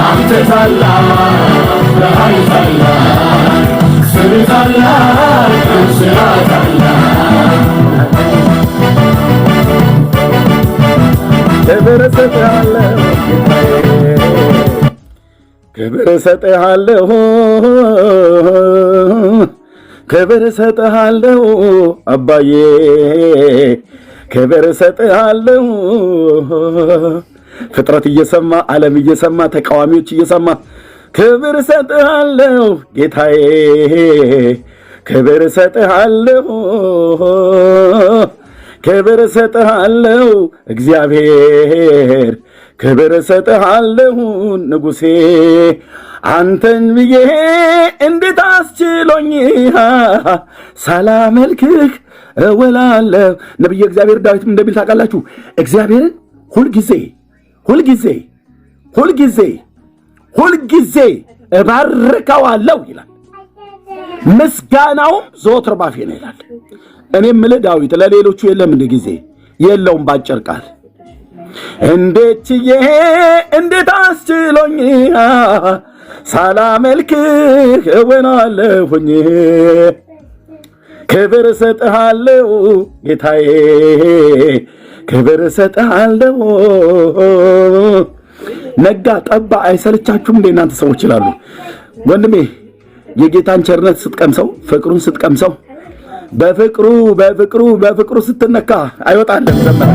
አንተ ታላቅ በኃይል ታላቅ ስምህ ታላቅ ነው ሥራ ታላቅ ክብር እሰጥሃለሁ ክብር እሰጥሃለሁ ክብር እሰጥሃለሁ አባዬ ክብር እሰጥሃለሁ ፍጥረት እየሰማ ዓለም እየሰማ ተቃዋሚዎች እየሰማ ክብር እሰጥሃለሁ ጌታዬ ክብር እሰጥሃለሁ ክብር እሰጥሃለሁ እግዚአብሔር ክብር እሰጥሃለሁ ንጉሴ አንተን ብዬ እንዴት አስችሎኝ ሳላመልክህ እውላለሁ። ነቢየ እግዚአብሔር ዳዊትም እንደሚል ታውቃላችሁ፣ እግዚአብሔርን ሁልጊዜ እባርከዋለሁ ይላል፣ ምስጋናውም ዘወትር ባፌ ነው ይላል። እኔ የምልህ ዳዊት ለሌሎቹ የለም እንደ ጊዜ የለውም ባጭር ቃል እንዴት አስችሎኝ ሳላመልክህ እውላለሁኝ ክብር እሰጥሃለሁ ጌታዬ ክብር እሰጥሃለሁ። ነጋ ጠባ አይሰለቻችሁም እንደ እናንተ ሰዎች ይላሉ። ወንድሜ የጌታን ቸርነት ስትቀምሰው ፍቅሩን ስትቀምሰው በፍቅሩ ስትነካ አይወጣልም ዘመረ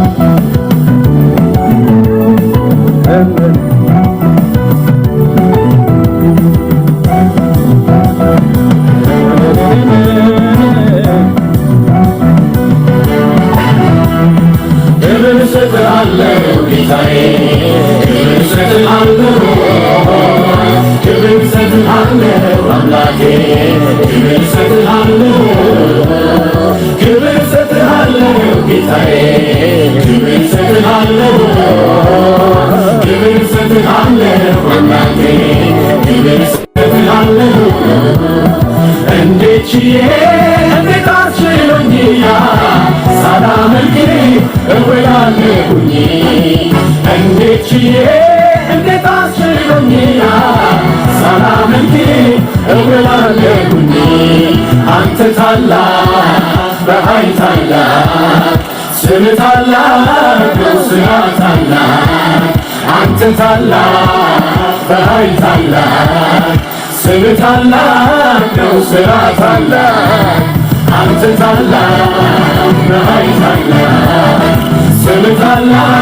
ክብር እሰጥሃለሁ ጌታዬ ክብር እሰጥሃለሁ ክብር እሰጥሃለሁ አምላኬ ክብር እሰጥሃለሁ ክብር እሰጥሃለሁ ጌታዬ ክብር እሰጥሃለሁ ክብር እሰጥሃለሁ አምላኬ ክብር እሰጥሃለሁ እንዴት ችዬ እንዴት አስችሎኝ ሳላመልክ እውላለሁኝ እንዴት ችዬ እንዴት አስችሎኝ ሳላመልክ እውላለሁኝ አንተ ታላቅ በኃይል ታላቅ ስምህ ታላቅ ነው ሥራ ታላቅ አንተ ታላቅ በኃይል ታላቅ ስምህ ታላቅ ነው ሥራ ታላቅ አንተ ታላቅ በኃይል ታላቅ ስምህ ታላቅ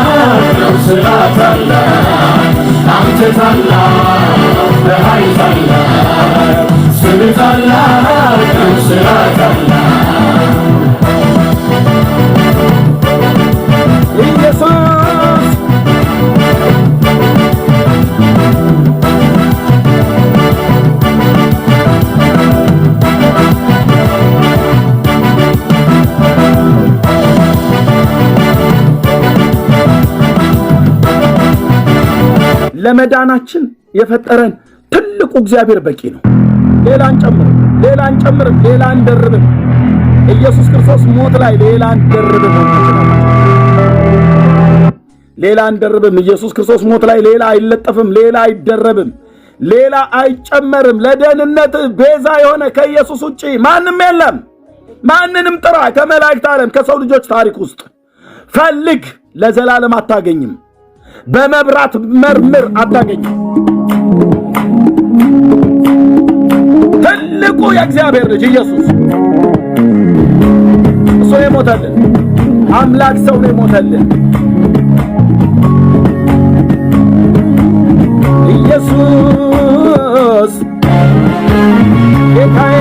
ነው ሥራ ታላቅ አንተ ታላቅ በኃይል ታላቅ ስምህ ታላቅ ነው ሥራ ታላቅ ኢየሱስ ለመዳናችን የፈጠረን ትልቁ እግዚአብሔር በቂ ነው። ሌላ አንጨምርም፣ ሌላ አንደርብም። ኢየሱስ ክርስቶስ ሞት ላይ ሌላ አንደርብም። ኢየሱስ ክርስቶስ ሞት ላይ ሌላ አይለጠፍም፣ ሌላ አይደረብም፣ ሌላ አይጨመርም። ለደህንነት ቤዛ የሆነ ከኢየሱስ ውጪ ማንም የለም። ማንንም ጥራ፣ ከመላእክት ዓለም ከሰው ልጆች ታሪክ ውስጥ ፈልግ፣ ለዘላለም አታገኝም። በመብራት መርምር አታገኝ። ትልቁ የእግዚአብሔር ልጅ ኢየሱስ እሱ የሞተልን አምላክ ሰው ነው የሞተልን ኢየሱስ ጌታዬ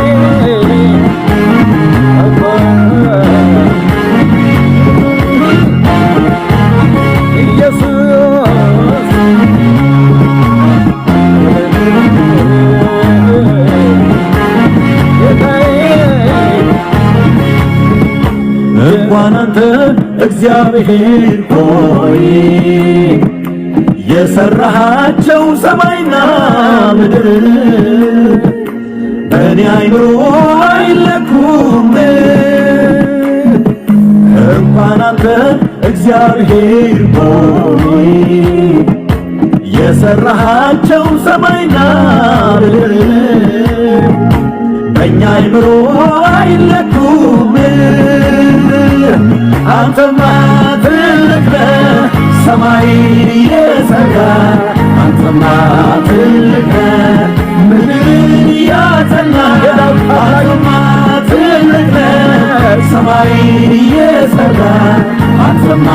እንኳን አንተ እግዚአብሔር ሆይ የሰራሃቸው ሰማይና ምድር በእኔ አይምሮ አይለኩም። እንኳን አንተ እግዚአብሔር ሆይ የሰራሃቸው ሰማይና ምድር በእኛ አይምሮ አይለኩም። አንተማ ትልቅ ነህ ሰማይን የሠራ አንተማ ትልቅ ነህ ምድርን ያጸና አንተማ ትልቅ ነህ ሰማይን የሠራ አንተማ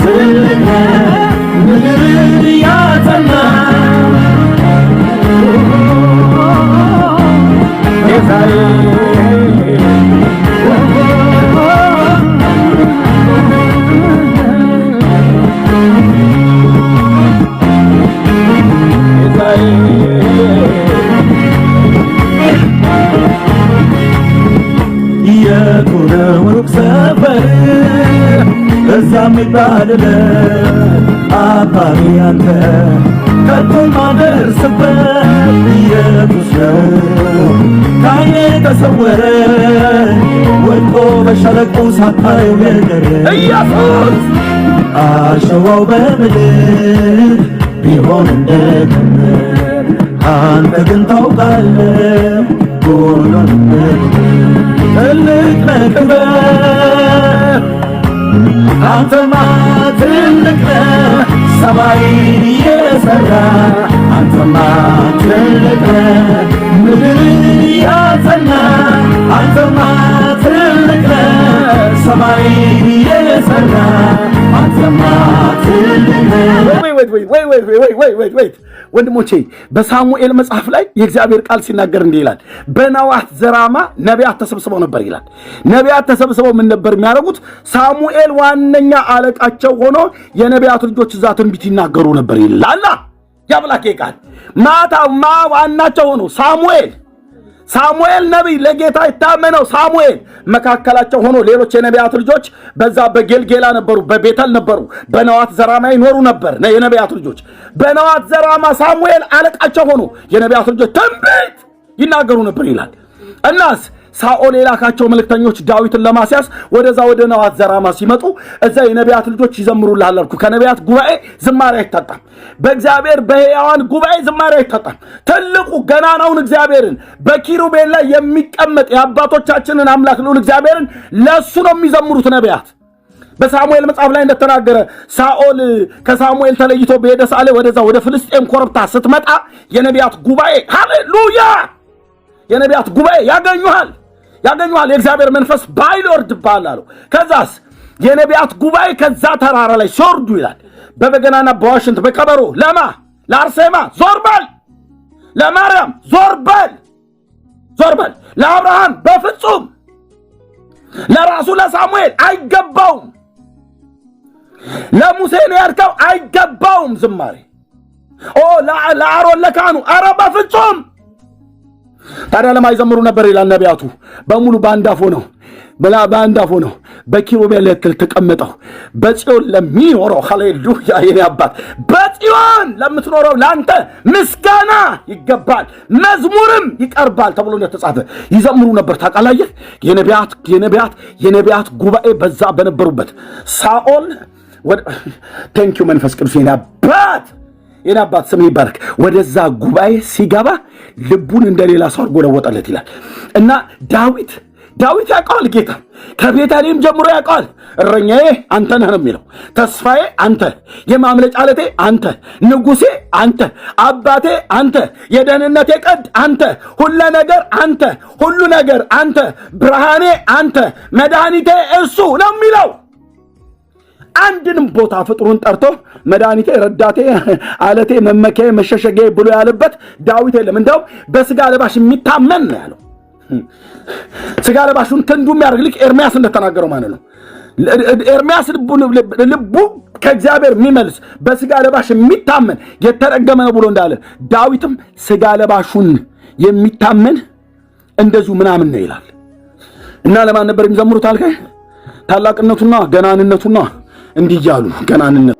ትልቅ ነህ ምድርን ያጸና ጌታዬ የቱነው ሩቅ ሰፈር እዛ የሚባልለት አባቴ አንተ ከቶ ማደርስበት ኢየሱስ ነው ከዓይኔ ተሰወረ ወድቆ በሸለቆ ሳታየው የቀረ ኢየሱስ አሸዋው በምድር ቢሆን እንደ ክምር አንተ ግን ታውቃለህ ሁሉንም ትልቅ ነህ ክብር አንተማ ትልቅ ነህ ሰማይን የሠራ አንተማ ትልቅ ነህ ምድርን ያጸና አንተማ ትልቅ ነህ ሰማይን የሠራ አንተማ ትልቅ ነህ። ወይት ወንድሞቼ በሳሙኤል መጽሐፍ ላይ የእግዚአብሔር ቃል ሲናገር እንዲህ ይላል፣ በነዋት ዘራማ ነቢያት ተሰብስበው ነበር ይላል። ነቢያት ተሰብስበው ምን ነበር የሚያደርጉት? ሳሙኤል ዋነኛ አለቃቸው ሆኖ የነቢያት ልጆች እዛ ትንቢት ይናገሩ ነበር ይላል። ያብላኬ ቃል ማታማ ዋናቸው ሆኖ ሳሙኤል ነቢይ ለጌታ የታመነው ሳሙኤል መካከላቸው ሆኖ ሌሎች የነቢያት ልጆች በዛ በጌልጌላ ነበሩ፣ በቤተል ነበሩ፣ በነዋት ዘራማ ይኖሩ ነበር። የነቢያት ልጆች በነዋት ዘራማ ሳሙኤል አለቃቸው ሆኖ የነቢያት ልጆች ትንቢት ይናገሩ ነበር ይላል። እናስ ሳኦል የላካቸው መልእክተኞች ዳዊትን ለማስያዝ ወደዛ ወደ ነዋት ዘራማ ሲመጡ እዛ የነቢያት ልጆች ይዘምሩልሃል አልኩ። ከነቢያት ጉባኤ ዝማሬ አይታጣም። በእግዚአብሔር በሕያዋን ጉባኤ ዝማሬ አይታጣም። ትልቁ ገናናውን እግዚአብሔርን በኪሩቤል ላይ የሚቀመጥ የአባቶቻችንን አምላክ ልዑል እግዚአብሔርን ለሱ ነው የሚዘምሩት ነቢያት። በሳሙኤል መጽሐፍ ላይ እንደተናገረ ሳኦል ከሳሙኤል ተለይቶ በሄደ ሳለ ወደዛ ወደ ፍልስጤም ኮረብታ ስትመጣ የነቢያት ጉባኤ ሃሌሉያ የነቢያት ጉባኤ ያገኙሃል የእግዚአብሔር መንፈስ ባይል ይወርድብሃል አለው። ከዛስ የነቢያት ጉባኤ ከዛ ተራራ ላይ ሲወርዱ ይላል በበገናና በዋሽንት በከበሮ ለአርሴማ ዞር በል፣ ለማርያም ዞር በል፣ ለአብርሃም በፍጹም፣ ለራሱ ለሳሙኤል አይገባውም፣ ለሙሴ ነው ያልከው አይገባውም ዝማሬ ለአሮን ለካህኑ ኧረ በፍጹም። ታዲያ ለማይዘምሩ ነበር ይላል ነቢያቱ በሙሉ በአንዳፎ ነው በኪሩቤል ላይ ተቀመጠው በጽዮን ለሚኖረው ሃሌሉያ የኔ አባት በጽዮን ለምትኖረው ላንተ ምስጋና ይገባል መዝሙርም ይቀርባል ተብሎ እንደተጻፈ ይዘምሩ ነበር። ታውቃላችሁ የነቢያት ጉባኤ በዛ በነበሩበት ሳኦል ቴንኪው መንፈስ ቅዱስ የኔ አባት ስም ይባረክ። ወደዛ ጉባኤ ሲገባ ልቡን እንደሌላ ሰው አድርጎ ለወጠለት ይላል እና ዳዊት ዳዊት ያውቀዋል ጌታ ከቤተልሔም ጀምሮ ያውቀዋል። እረኛዬ አንተ ነህ ነው የሚለው። ተስፋዬ አንተ፣ የማምለጫ ዓለቴ አንተ፣ ንጉሴ አንተ፣ አባቴ አንተ፣ የደህንነቴ ቀንድ አንተ፣ ሁሉ ነገር አንተ፣ ሁሉ ነገር አንተ፣ ብርሃኔ አንተ፣ መድኃኒቴ እርሱ ነው የሚለው። አንድንም ቦታ ፍጥሩን ጠርቶ መድኃኒቴ፣ ረዳቴ፣ ዓለቴ፣ መመኪያዬ፣ መሸሸጊያዬ ብሎ ያለበት ዳዊት የለም። እንደውም በስጋ ለባሽ የሚታመን ነው ያለው። ስጋ ለባሹን ክንዱ የሚያደርግ ልክ ኤርሚያስ እንደተናገረው ማለት ነው። ኤርሚያስ ልቡ ከእግዚአብሔር የሚመልስ በስጋ ለባሽ የሚታመን የተረገመ ነው ብሎ እንዳለ ዳዊትም ስጋ ለባሹን የሚታመን እንደዚሁ ምናምን ነው ይላል። እና ለማን ነበር የሚዘምሩት አልከኝ? ታላቅነቱና ገናንነቱና እንዲህ እያሉ ገናንነት